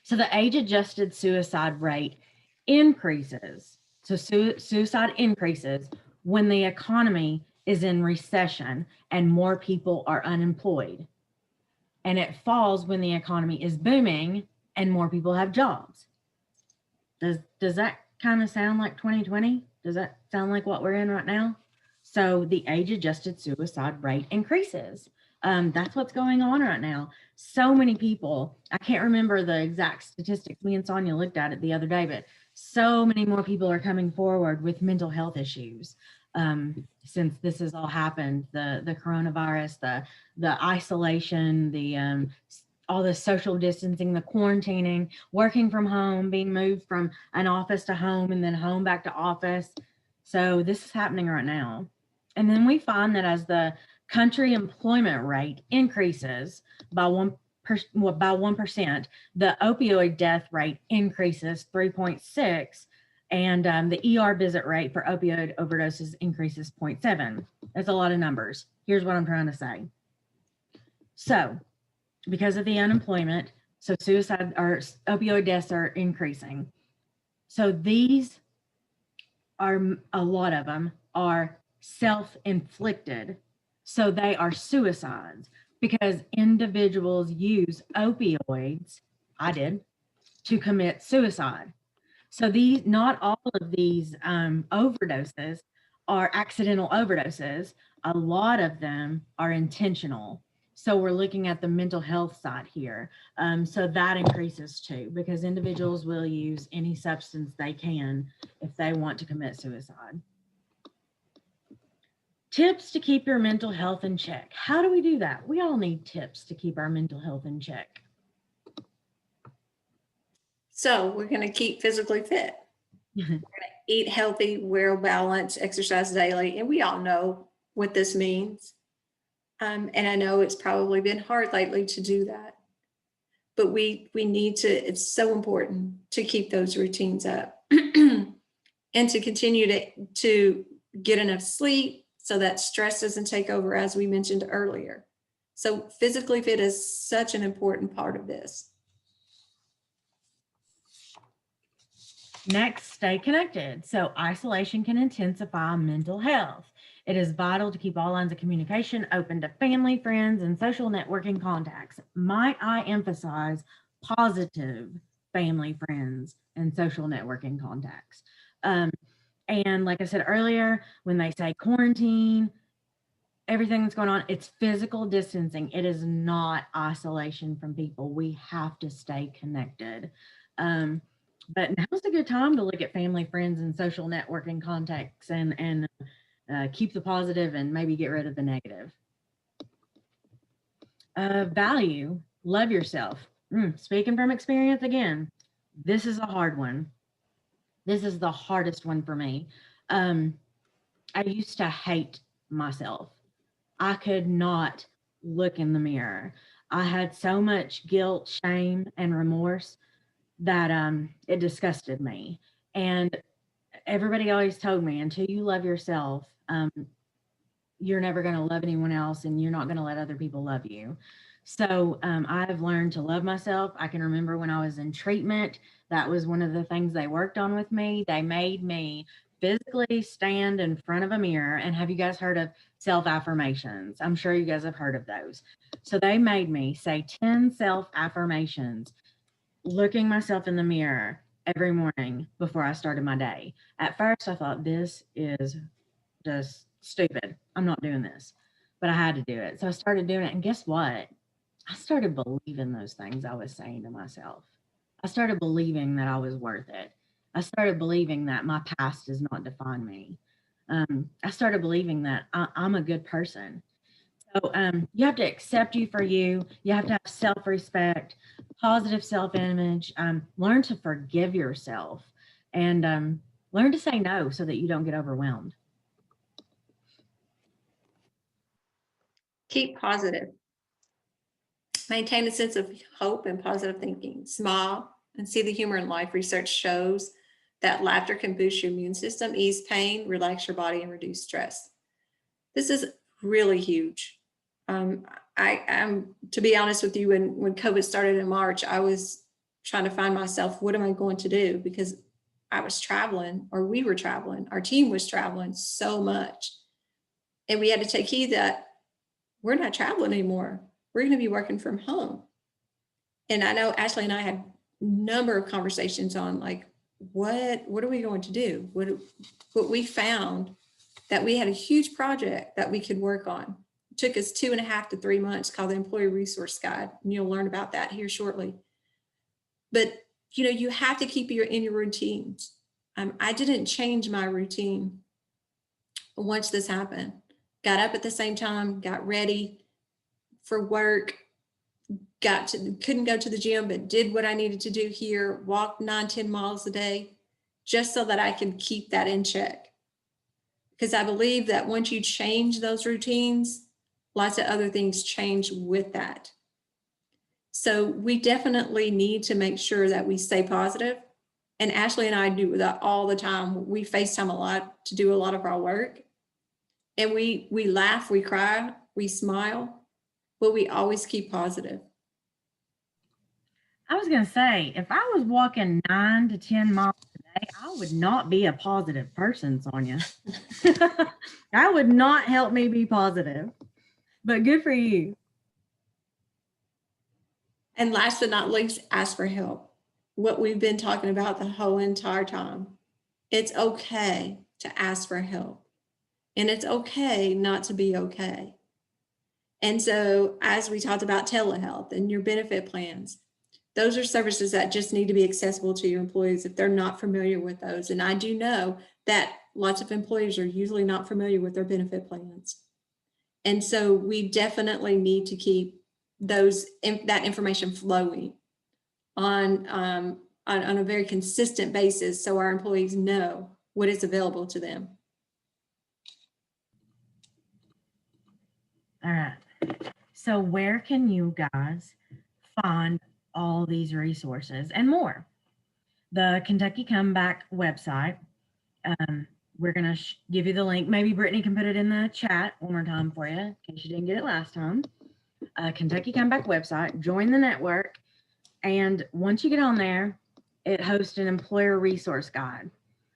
So the age-adjusted suicide rate increases. So suicide increases when the economy is in recession and more people are unemployed. And it falls when the economy is booming and more people have jobs. Does that kind of sound like 2020? Does that sound like what we're in right now? So the age-adjusted suicide rate increases. That's what's going on right now. So many people, I can't remember the exact statistics. Me and Sonia looked at it the other day, but so many more people are coming forward with mental health issues since this has all happened. The coronavirus, the isolation, the all the social distancing, the quarantining, working from home, being moved from an office to home and then home back to office. So this is happening right now. And then we find that as the country employment rate increases by 1%, the opioid death rate increases 3.6, and the ER visit rate for opioid overdoses increases 0.7. That's a lot of numbers. Here's what I'm trying to say. So because of the unemployment, so suicide or opioid deaths are increasing. So these are, a lot of them are self-inflicted. So they are suicides because individuals use opioids, I did, to commit suicide. So these, not all of these overdoses are accidental overdoses. A lot of them are intentional. So we're looking at the mental health side here. So that increases too, because individuals will use any substance they can if they want to commit suicide. Tips to keep your mental health in check. How do we do that? We all need tips to keep our mental health in check. So we're going to keep physically fit. We're going to eat healthy, wear a balance, exercise daily. And we all know what this means. And I know it's probably been hard lately to do that. But we need to, it's so important to keep those routines up and to continue to get enough sleep so that stress doesn't take over, as we mentioned earlier. So physically fit is such an important part of this. Next, stay connected. So isolation can intensify mental health. It is vital to keep all lines of communication open to family, friends, and social networking contacts. Might I emphasize positive family, friends, and social networking contacts? And like I said earlier, when they say quarantine, everything that's going on, it's physical distancing. It is not isolation from people. We have to stay connected. But now's a good time to look at family, friends, and social networking contacts and keep the positive and maybe get rid of the negative. Value, love yourself. Speaking from experience again, this is a hard one. This is the hardest one for me. I used to hate myself. I could not look in the mirror. I had so much guilt, shame, and remorse that it disgusted me. And everybody always told me, until you love yourself, you're never going to love anyone else, and you're not going to let other people love you. So I've learned to love myself. I can remember when I was in treatment, that was one of the things they worked on with me. They made me physically stand in front of a mirror. And have you guys heard of self-affirmations? I'm sure you guys have heard of those. So they made me say 10 self-affirmations, looking myself in the mirror every morning before I started my day. At first, I thought, this is just stupid. I'm not doing this. But I had to do it. So I started doing it. And guess what? I started believing those things I was saying to myself. I started believing that I was worth it. I started believing that my past does not define me. I started believing that I'm a good person. So you have to accept you for you. You have to have self-respect, positive self-image, learn to forgive yourself, and learn to say no so that you don't get overwhelmed. Keep positive. Maintain a sense of hope and positive thinking. Smile and see the humor in life. Research shows that laughter can boost your immune system, ease pain, relax your body, and reduce stress. This is really huge. I'm to be honest with you, when COVID started in March, I was trying to find myself, what am I going to do? Because I was traveling, or we were traveling, our team was traveling so much. And we had to take heed that we're not traveling anymore. We're going to be working from home. And I know Ashley and I had a number of conversations on like, what are we going to do? What we found that we had a huge project that we could work on. It took us 2.5 to 3 months, called the Employee Resource Guide. And you'll learn about that here shortly. But you have to keep in your routines. I didn't change my routine once this happened. Got up at the same time, got ready for work, couldn't go to the gym, but did what I needed to do here, walked 9-10 miles a day, just so that I could keep that in check. Because I believe that once you change those routines, lots of other things change with that. So we definitely need to make sure that we stay positive. And Ashley and I do that all the time. We FaceTime a lot to do a lot of our work. And we laugh, we cry, we smile, but we always keep positive. I was going to say, if I was walking 9 to 10 miles a day, I would not be a positive person, Sonia. That would not help me be positive, but good for you. And last but not least, ask for help. What we've been talking about the whole entire time. It's okay to ask for help. And it's okay not to be okay. And so, as we talked about telehealth and your benefit plans, those are services that just need to be accessible to your employees if they're not familiar with those. And I do know that lots of employers are usually not familiar with their benefit plans. And so we definitely need to keep that information flowing on a very consistent basis so our employees know what is available to them. All right. So where can you guys find all these resources and more? The Kentucky Comeback website. We're going to give you the link. Maybe Brittany can put it in the chat one more time for you in case you didn't get it last time. Kentucky Comeback website. Join the network. And once you get on there, it hosts an employer resource guide.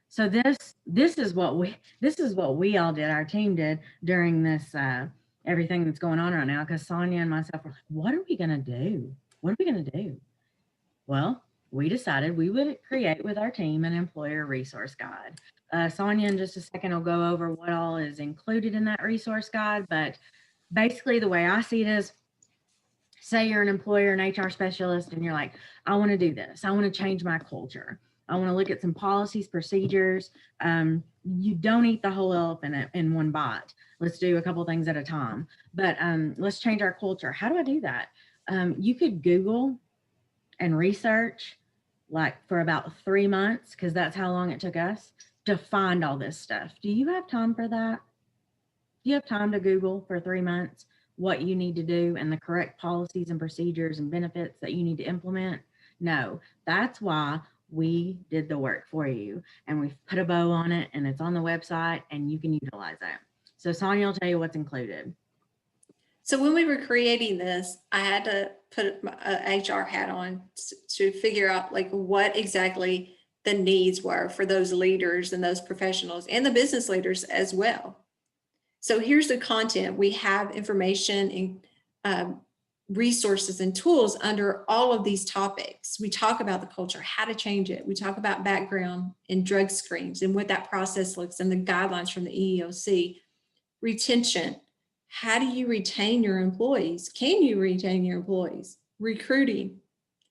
So this is what we all did. Our team did during this everything that's going on right now. Because Sonia and myself were like, "What are we gonna do? What are we gonna do?" Well, we decided we would create with our team an employer resource guide. Sonia in just a second will go over what all is included in that resource guide. But basically, the way I see it is, say you're an employer, an HR specialist, and you're like, I want to do this. I want to change my culture. I want to look at some policies, procedures. You don't eat the whole elephant in one bite. Let's do a couple things at a time. But let's change our culture. How do I do that? You could Google and research like for about 3 months, because that's how long it took us to find all this stuff. Do you have time for that? Do you have time to Google for 3 months what you need to do and the correct policies and procedures and benefits that you need to implement? No, that's why we did the work for you, and we've put a bow on it, and it's on the website, and you can utilize it. So Sonia will tell you what's included. So when we were creating this, I had to put my HR hat on to figure out like what exactly the needs were for those leaders and those professionals and the business leaders as well. So here's the content. We have information and resources and tools under all of these topics. We talk about the culture, how to change it. We talk about background and drug screens and what that process looks and the guidelines from the EEOC. Retention. How do you retain your employees? Can you retain your employees? Recruiting.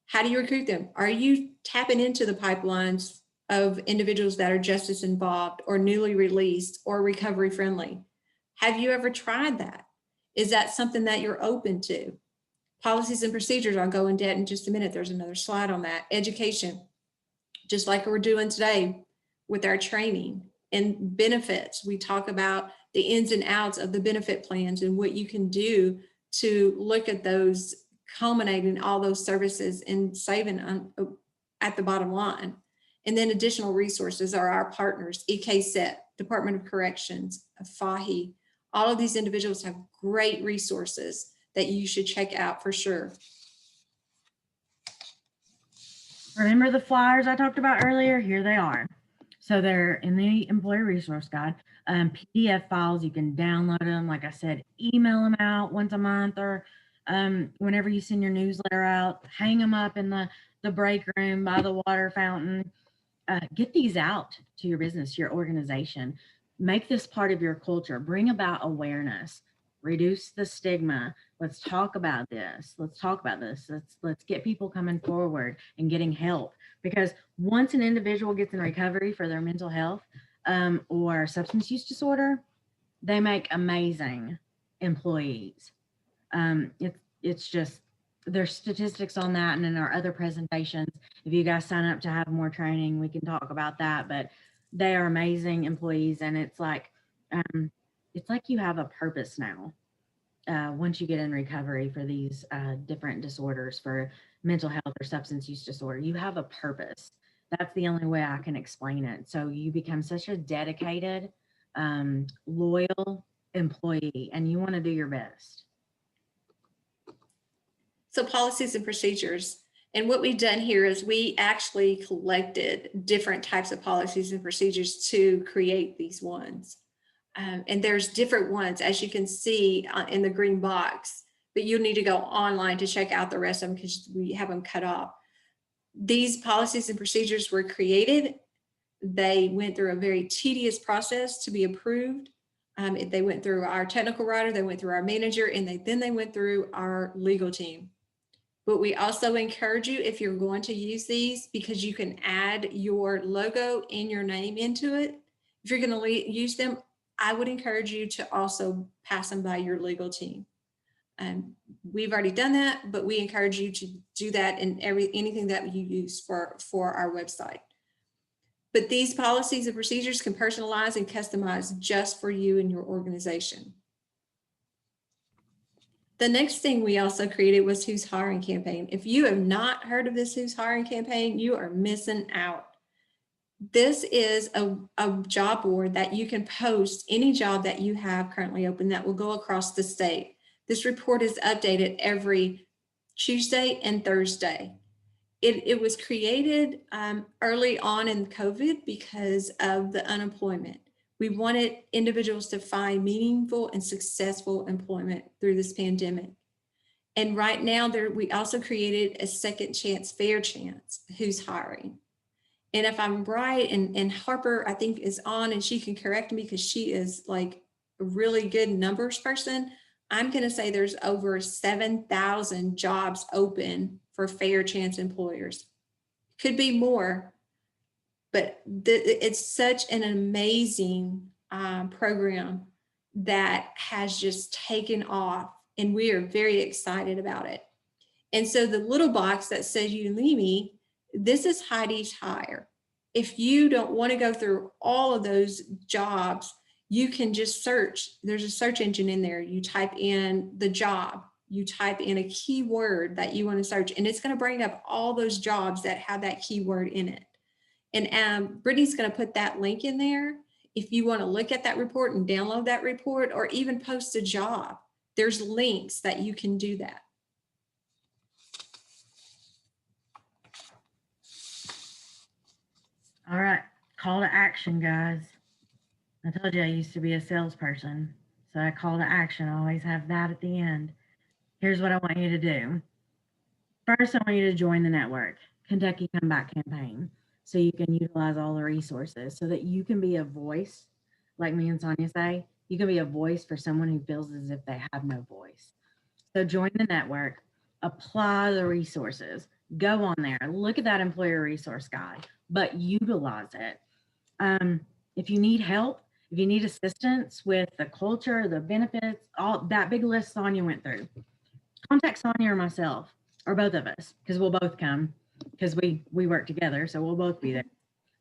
How do you recruit them? Are you tapping into the pipelines of individuals that are justice involved or newly released or recovery friendly? Have you ever tried that? Is that something that you're open to? Policies and procedures, I'll go into that in just a minute. There's another slide on that. Education, just like we're doing today with our training. And benefits, we talk about the ins and outs of the benefit plans and what you can do to look at those, culminating all those services and saving at the bottom line. And then additional resources are our partners, EKSET, Department of Corrections, FAHI. All of these individuals have great resources that you should check out for sure. Remember the flyers I talked about earlier? Here they are. So they're in the employee resource guide. PDF files, you can download them. Like I said, email them out once a month or whenever you send your newsletter out, hang them up in the break room by the water fountain. Get these out to your business, your organization. Make this part of your culture. Bring about awareness. Reduce the stigma. Let's talk about this. Let's talk about this. Let's get people coming forward and getting help. Because once an individual gets in recovery for their mental health or substance use disorder, they make amazing employees. It's just there's statistics on that, and in our other presentations, if you guys sign up to have more training, we can talk about that. But they are amazing employees, and it's like you have a purpose now. Once you get in recovery for these different disorders, for mental health or substance use disorder, you have a purpose. That's the only way I can explain it. So you become such a dedicated, loyal employee, and you want to do your best. So policies and procedures. And what we've done here is we actually collected different types of policies and procedures to create these ones. And there's different ones, as you can see in the green box, but you need to go online to check out the rest of them because we have them cut off. These policies and procedures were created. They went through a very tedious process to be approved. They went through our technical writer, they went through our manager, and then they went through our legal team. But we also encourage you, if you're going to use these, because you can add your logo and your name into it. If you're going to use them, I would encourage you to also pass them by your legal team. We've already done that, but we encourage you to do that in anything that you use for our website. But these policies and procedures can personalize and customize just for you and your organization. The next thing we also created was Who's Hiring campaign. If you have not heard of this Who's Hiring campaign, you are missing out. This is a job board that you can post any job that you have currently open that will go across the state. This report is updated every Tuesday and Thursday. It was created early on in COVID because of the unemployment. We wanted individuals to find meaningful and successful employment through this pandemic. And right now we also created a second chance, fair chance, Who's Hiring. And if I'm right, and Harper, I think, is on and she can correct me because she is like a really good numbers person. I'm going to say there's over 7,000 jobs open for fair chance employers. Could be more, but it's such an amazing program that has just taken off, and we are very excited about it. And so the little box that says Udemy, this is Heidi's Hire. If you don't want to go through all of those jobs, you can just search. There's a search engine in there. You type in the job, you type in a keyword that you want to search, and it's going to bring up all those jobs that have that keyword in it. And Brittany's going to put that link in there. If you want to look at that report and download that report, or even post a job, there's links that you can do that. All right, call to action, guys. I told you I used to be a salesperson, so I call to action. I always have that at the end. Here's what I want you to do. First, I want you to join the network, Kentucky Comeback Campaign, so you can utilize all the resources so that you can be a voice, like me and Sonia say, you can be a voice for someone who feels as if they have no voice. So join the network, apply the resources, go on there, look at that employer resource guide, but utilize it. If you need help, if you need assistance with the culture, the benefits, all that big list Sonia went through, contact Sonia or myself, or both of us, because we'll both come, because we work together, so we'll both be there.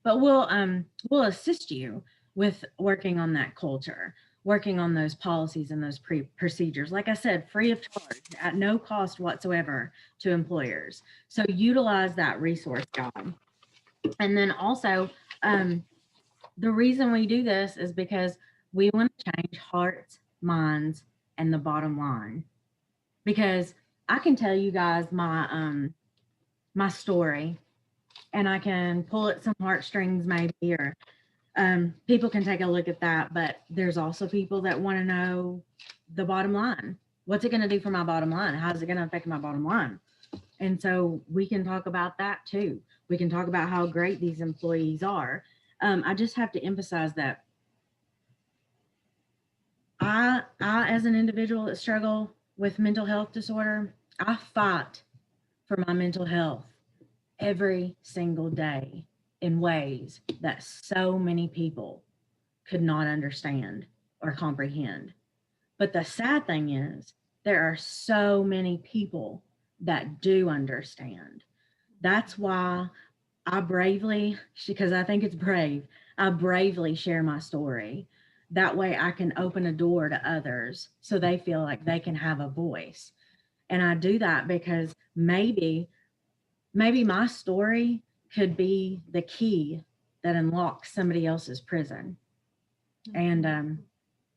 But we'll assist you with working on that culture, working on those policies and those procedures. Like I said, free of charge, at no cost whatsoever to employers. So utilize that resource guide. And then also, the reason we do this is because we want to change hearts, minds, and the bottom line. Because I can tell you guys my my story, and I can pull at some heartstrings maybe, or people can take a look at that. But there's also people that want to know the bottom line. What's it going to do for my bottom line? How is it going to affect my bottom line? And so we can talk about that too. We can talk about how great these employees are. I just have to emphasize that I, as an individual that struggle with mental health disorder, I fight for my mental health every single day in ways that so many people could not understand or comprehend. But the sad thing is, there are so many people that do understand. That's why I bravely, because I think it's brave, I bravely share my story. That way I can open a door to others so they feel like they can have a voice. And I do that because maybe my story could be the key that unlocks somebody else's prison. And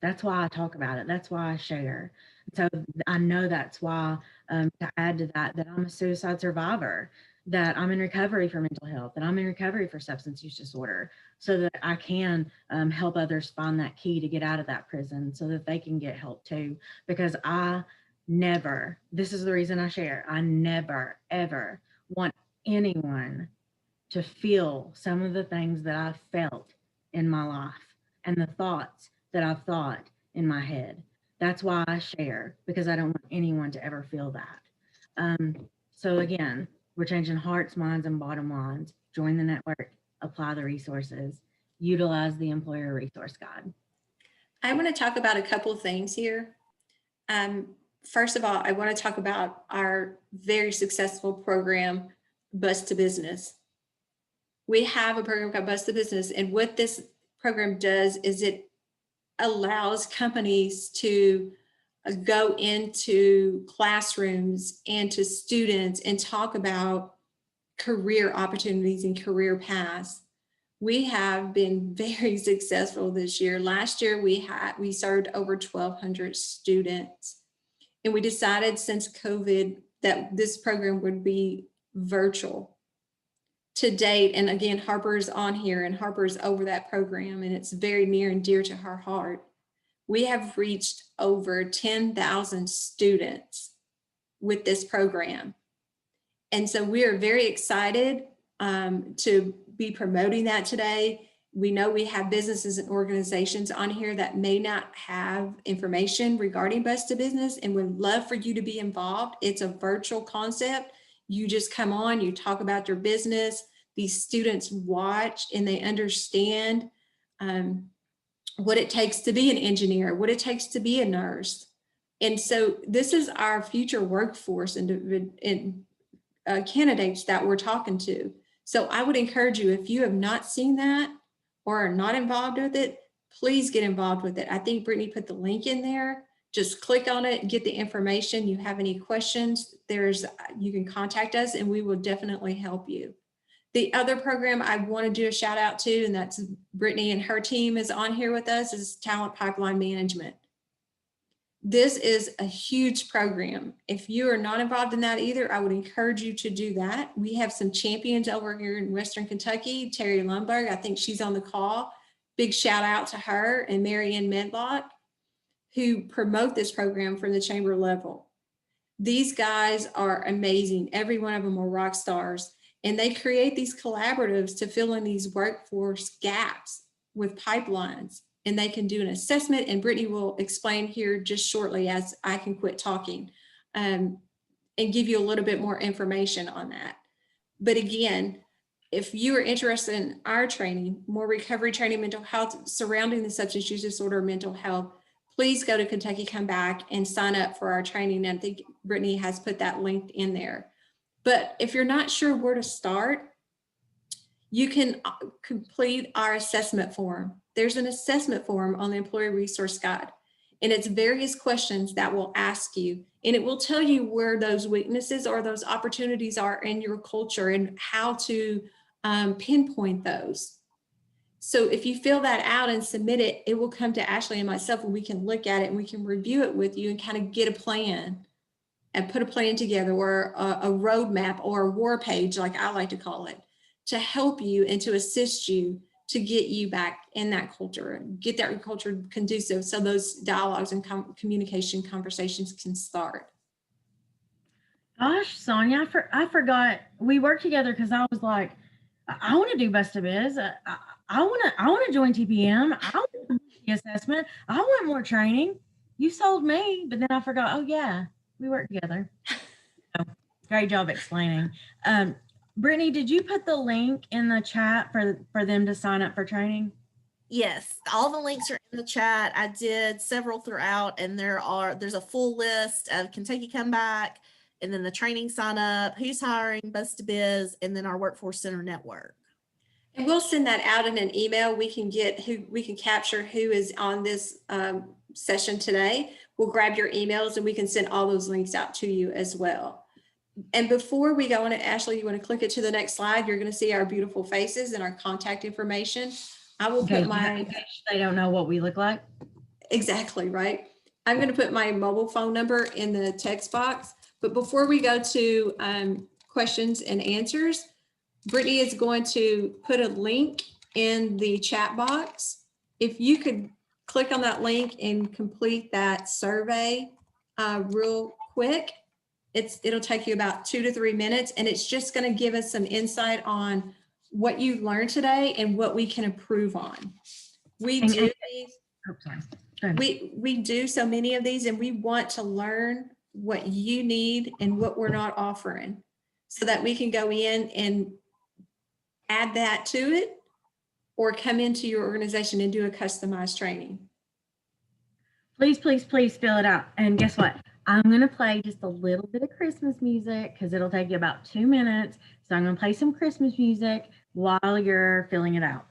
that's why I talk about it. That's why I share. So I know that's why, to add to that, that I'm a suicide survivor, that I'm in recovery for mental health, that I'm in recovery for substance use disorder, so that I can help others find that key to get out of that prison so that they can get help too. Because I never, this is the reason I share, I never, ever want anyone to feel some of the things that I've felt in my life and the thoughts that I've thought in my head. That's why I share, because I don't want anyone to ever feel that. So again, we're changing hearts, minds, and bottom lines. Join the network, apply the resources, utilize the employer resource guide. I want to talk about a couple of things here. First of all, I want to talk about our very successful program, Bus to Business. We have a program called Bus to Business, and what this program does is it allows companies to go into classrooms and to students and talk about career opportunities and career paths. We have been very successful this year. Last year we served over 1,200 students, and we decided since COVID that this program would be virtual to date. And again, Harper's on here, and Harper's over that program, and it's very near and dear to her heart. We have reached over 10,000 students with this program. And so we are very excited to be promoting that today. We know we have businesses and organizations on here that may not have information regarding Bus to Business, and would love for you to be involved. It's a virtual concept. You just come on, you talk about your business. These students watch and they understand what it takes to be an engineer, what it takes to be a nurse. And so this is our future workforce and candidates that we're talking to. So I would encourage you, if you have not seen that or are not involved with it, please get involved with it. I think Brittany put the link in there. Just click on it, get the information. You have any questions, you can contact us and we will definitely help you. The other program I want to do a shout out to, and that's Brittany and her team is on here with us, is Talent Pipeline Management. This is a huge program. If you are not involved in that either, I would encourage you to do that. We have some champions over here in Western Kentucky. Terry Lundberg, I think she's on the call. Big shout out to her, and Marianne Medlock, who promote this program from the chamber level. These guys are amazing. Every one of them are rock stars, and they create these collaboratives to fill in these workforce gaps with pipelines. And they can do an assessment, and Brittany will explain here just shortly as I can quit talking, and give you a little bit more information on that. But again, if you are interested in our training, more recovery training, mental health surrounding the substance use disorder, mental health, please go to Kentucky Come Back and sign up for our training. And I think Brittany has put that link in there. But if you're not sure where to start, you can complete our assessment form. There's an assessment form on the Employee Resource Guide, and it's various questions that will ask you, and it will tell you where those weaknesses or those opportunities are in your culture and how to pinpoint those. So if you fill that out and submit it, it will come to Ashley and myself, and we can look at it and we can review it with you and kind of get a plan and put a plan together, or a roadmap, or a war page, like I like to call it, to help you and to assist you to get you back in that culture and get that culture conducive so those dialogues and communication conversations can start. Gosh, Sonia, I forgot we worked together because I was like, I want to do Bus to Biz. I want to join TPM. I want to do the assessment. I want more training. You sold me, but then I forgot. Oh yeah, we work together. So, great job explaining. Brittany, did you put the link in the chat for them to sign up for training? Yes, all the links are in the chat. I did several throughout, and there's a full list of Kentucky Come Back and then the training sign up, who's hiring, Buzz to Biz, and then our Workforce Center network. And we'll send that out in an email. We can capture who is on this session today. We'll grab your emails and we can send all those links out to you as well. And before we go on, Ashley, you want to click it to the next slide? You're going to see our beautiful faces and our contact information. I will put my, they don't know what we look like. exactly, right? I'm going to put my mobile phone number in the text box. But before we go to questions and answers, Brittany is going to put a link in the chat box. If you could click on that link and complete that survey real quick, it'll take you about 2 to 3 minutes, and it's just going to give us some insight on what you learned today and what we can improve on. We do these. We do so many of these, and we want to learn what you need and what we're not offering, so that we can go in and add that to it, or come into your organization and do a customized training. Please, please, please fill it out. And guess what? I'm going to play just a little bit of Christmas music because it'll take you about 2 minutes. So I'm going to play some Christmas music while you're filling it out.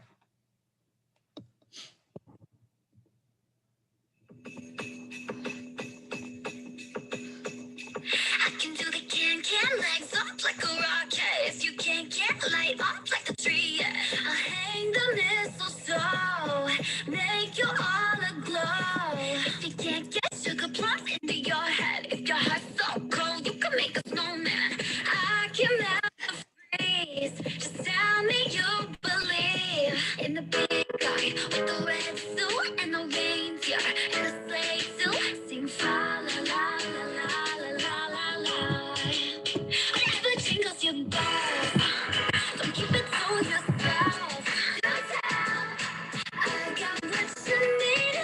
I can do the can legs up like a rocket. You can't get light up like a tree. I'll hang the mistletoe, make you all aglow. If you can't get sugar plums into your head, if your heart's so cold, you can make a snowman. I can melt the freeze. Just tell me you believe in the big guy with the red suit and the reindeer and the sleigh too. Sing fa la la la la la la la. Whatever jingles your bells, don't keep it to yourself. Just tell, I got what you need.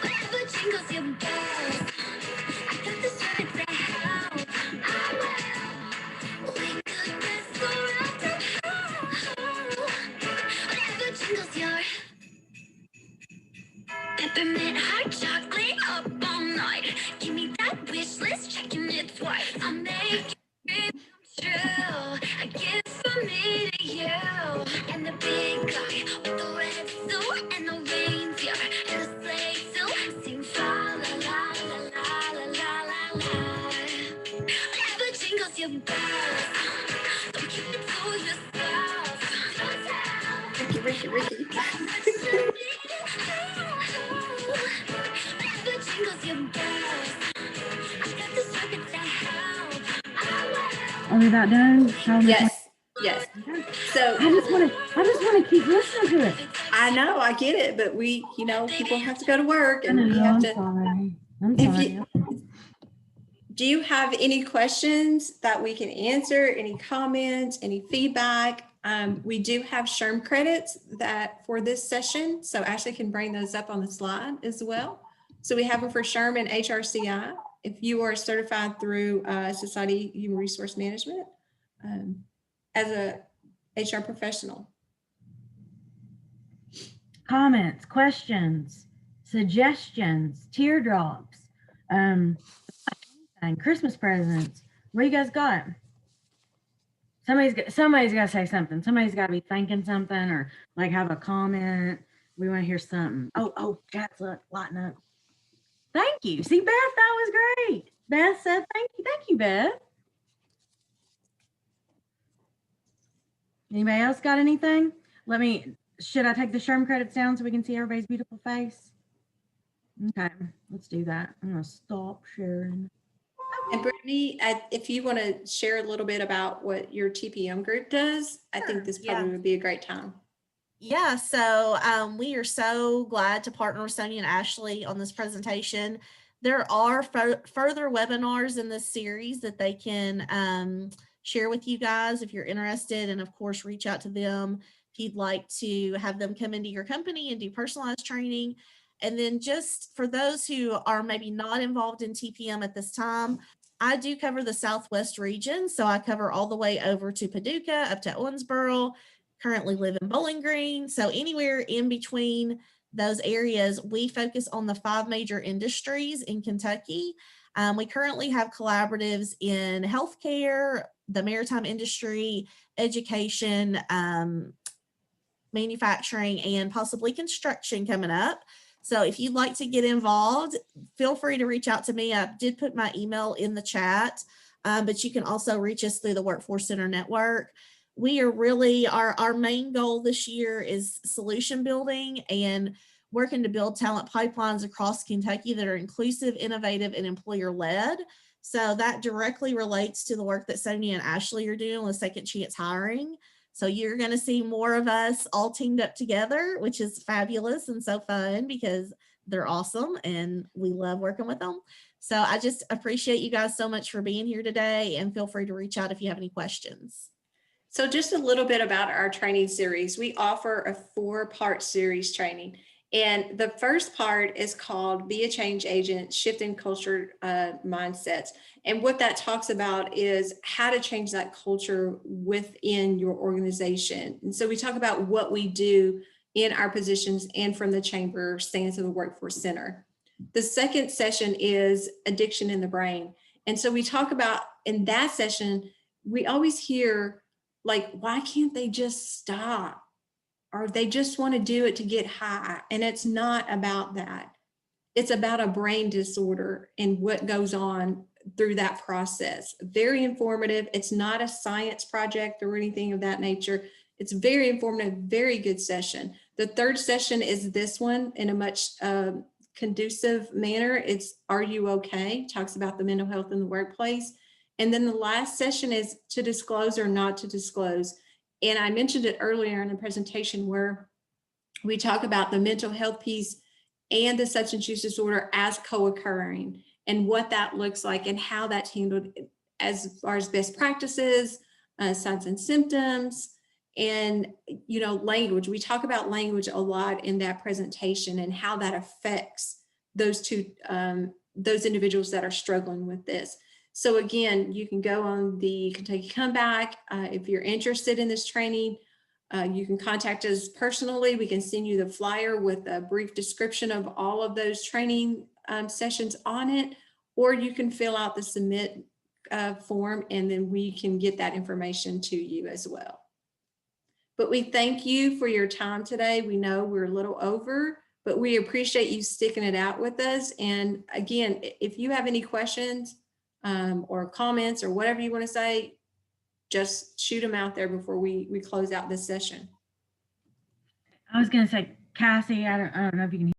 Whatever jingles your bells, I got the strength to help. I will. We could dance around and whatever jingles your peppermint hot chocolate up all night. Give me that wish list, checking it twice. I'll make your dream come true. A gift from me to you. And the big guy with the red suit and the reindeer and the sleigh too. Sing fa la la la la la la la la. Whatever jingles your bells, don't keep it to yourself. Don't tell. Ricky. Whatever jingles your bells, I got the circuit to help. I will. Are we about done? Yes. So I just want to keep listening to it. I know, I get it, but people have to go to work, I and we know, have I'm to. sorry. I'm If sorry. you- Do you have any questions that we can answer? Any comments? Any feedback? We do have SHRM credits for this session, so Ashley can bring those up on the slide as well. So we have them for SHRM and HRCI. If you are certified through Society Human Resource Management as a HR professional. Comments, questions, suggestions, teardrops, and Christmas presents. What you guys got? Somebody's got to say something. Somebody's got to be thinking something or like have a comment. We want to hear something. Oh, cats, look, lighten up. Thank you. See, Beth, that was great. Beth said thank you. Thank you, Beth. Anybody else got anything? Should I take the SHRM credits down so we can see everybody's beautiful face? Okay, let's do that. I'm going to stop sharing. And Brittany, if you want to share a little bit about what your TPM group does, I think this probably would be a great time. Yeah, so we are so glad to partner with Sonia and Ashley on this presentation. There are further webinars in this series that they can share with you guys if you're interested, and of course reach out to them if you'd like to have them come into your company and do personalized training. And then just for those who are maybe not involved in TPM at this time, I do cover the Southwest region. So I cover all the way over to Paducah, up to Owensboro, currently live in Bowling Green. So anywhere in between those areas, we focus on the 5 major industries in Kentucky. We currently have collaboratives in healthcare, the maritime industry, education, manufacturing, and possibly construction coming up. So if you'd like to get involved, feel free to reach out to me. I did put my email in the chat, but you can also reach us through the Workforce Center Network. We are really, our main goal this year is solution building and working to build talent pipelines across Kentucky that are inclusive, innovative, and employer-led. So that directly relates to the work that Sonia and Ashley are doing with Second Chance Hiring. So you're going to see more of us all teamed up together, which is fabulous and so fun because they're awesome and we love working with them. So I just appreciate you guys so much for being here today, and feel free to reach out if you have any questions. So just a little bit about our training series. We offer a 4-part series training. And the first part is called Be a Change Agent, Shifting Culture Mindsets. And what that talks about is how to change that culture within your organization. And so we talk about what we do in our positions and from the chamber stance of the Workforce Center. The second session is Addiction in the Brain. And so we talk about, in that session, we always hear, like, why can't they just stop? Or they just want to do it to get high. And it's not about that. It's about a brain disorder and what goes on through that process. Very informative. It's not a science project or anything of that nature. It's very informative, very good session. The third session is this one in a much conducive manner. It's Are You Okay? Talks about the mental health in the workplace. And then the last session is To Disclose or Not to Disclose. And I mentioned it earlier in the presentation where we talk about the mental health piece and the substance use disorder as co-occurring and what that looks like and how that's handled as far as best practices, signs and symptoms, and, you know, language. We talk about language a lot in that presentation and how that affects those individuals that are struggling with this. So again, you can go on the Kentucky Comeback. If you're interested in this training, you can contact us personally. We can send you the flyer with a brief description of all of those training sessions on it, or you can fill out the submit form and then we can get that information to you as well. But we thank you for your time today. We know we're a little over, but we appreciate you sticking it out with us. And again, if you have any questions, or comments or whatever you want to say, just shoot them out there before we close out this session. I was going to say, Cassie, I don't know if you can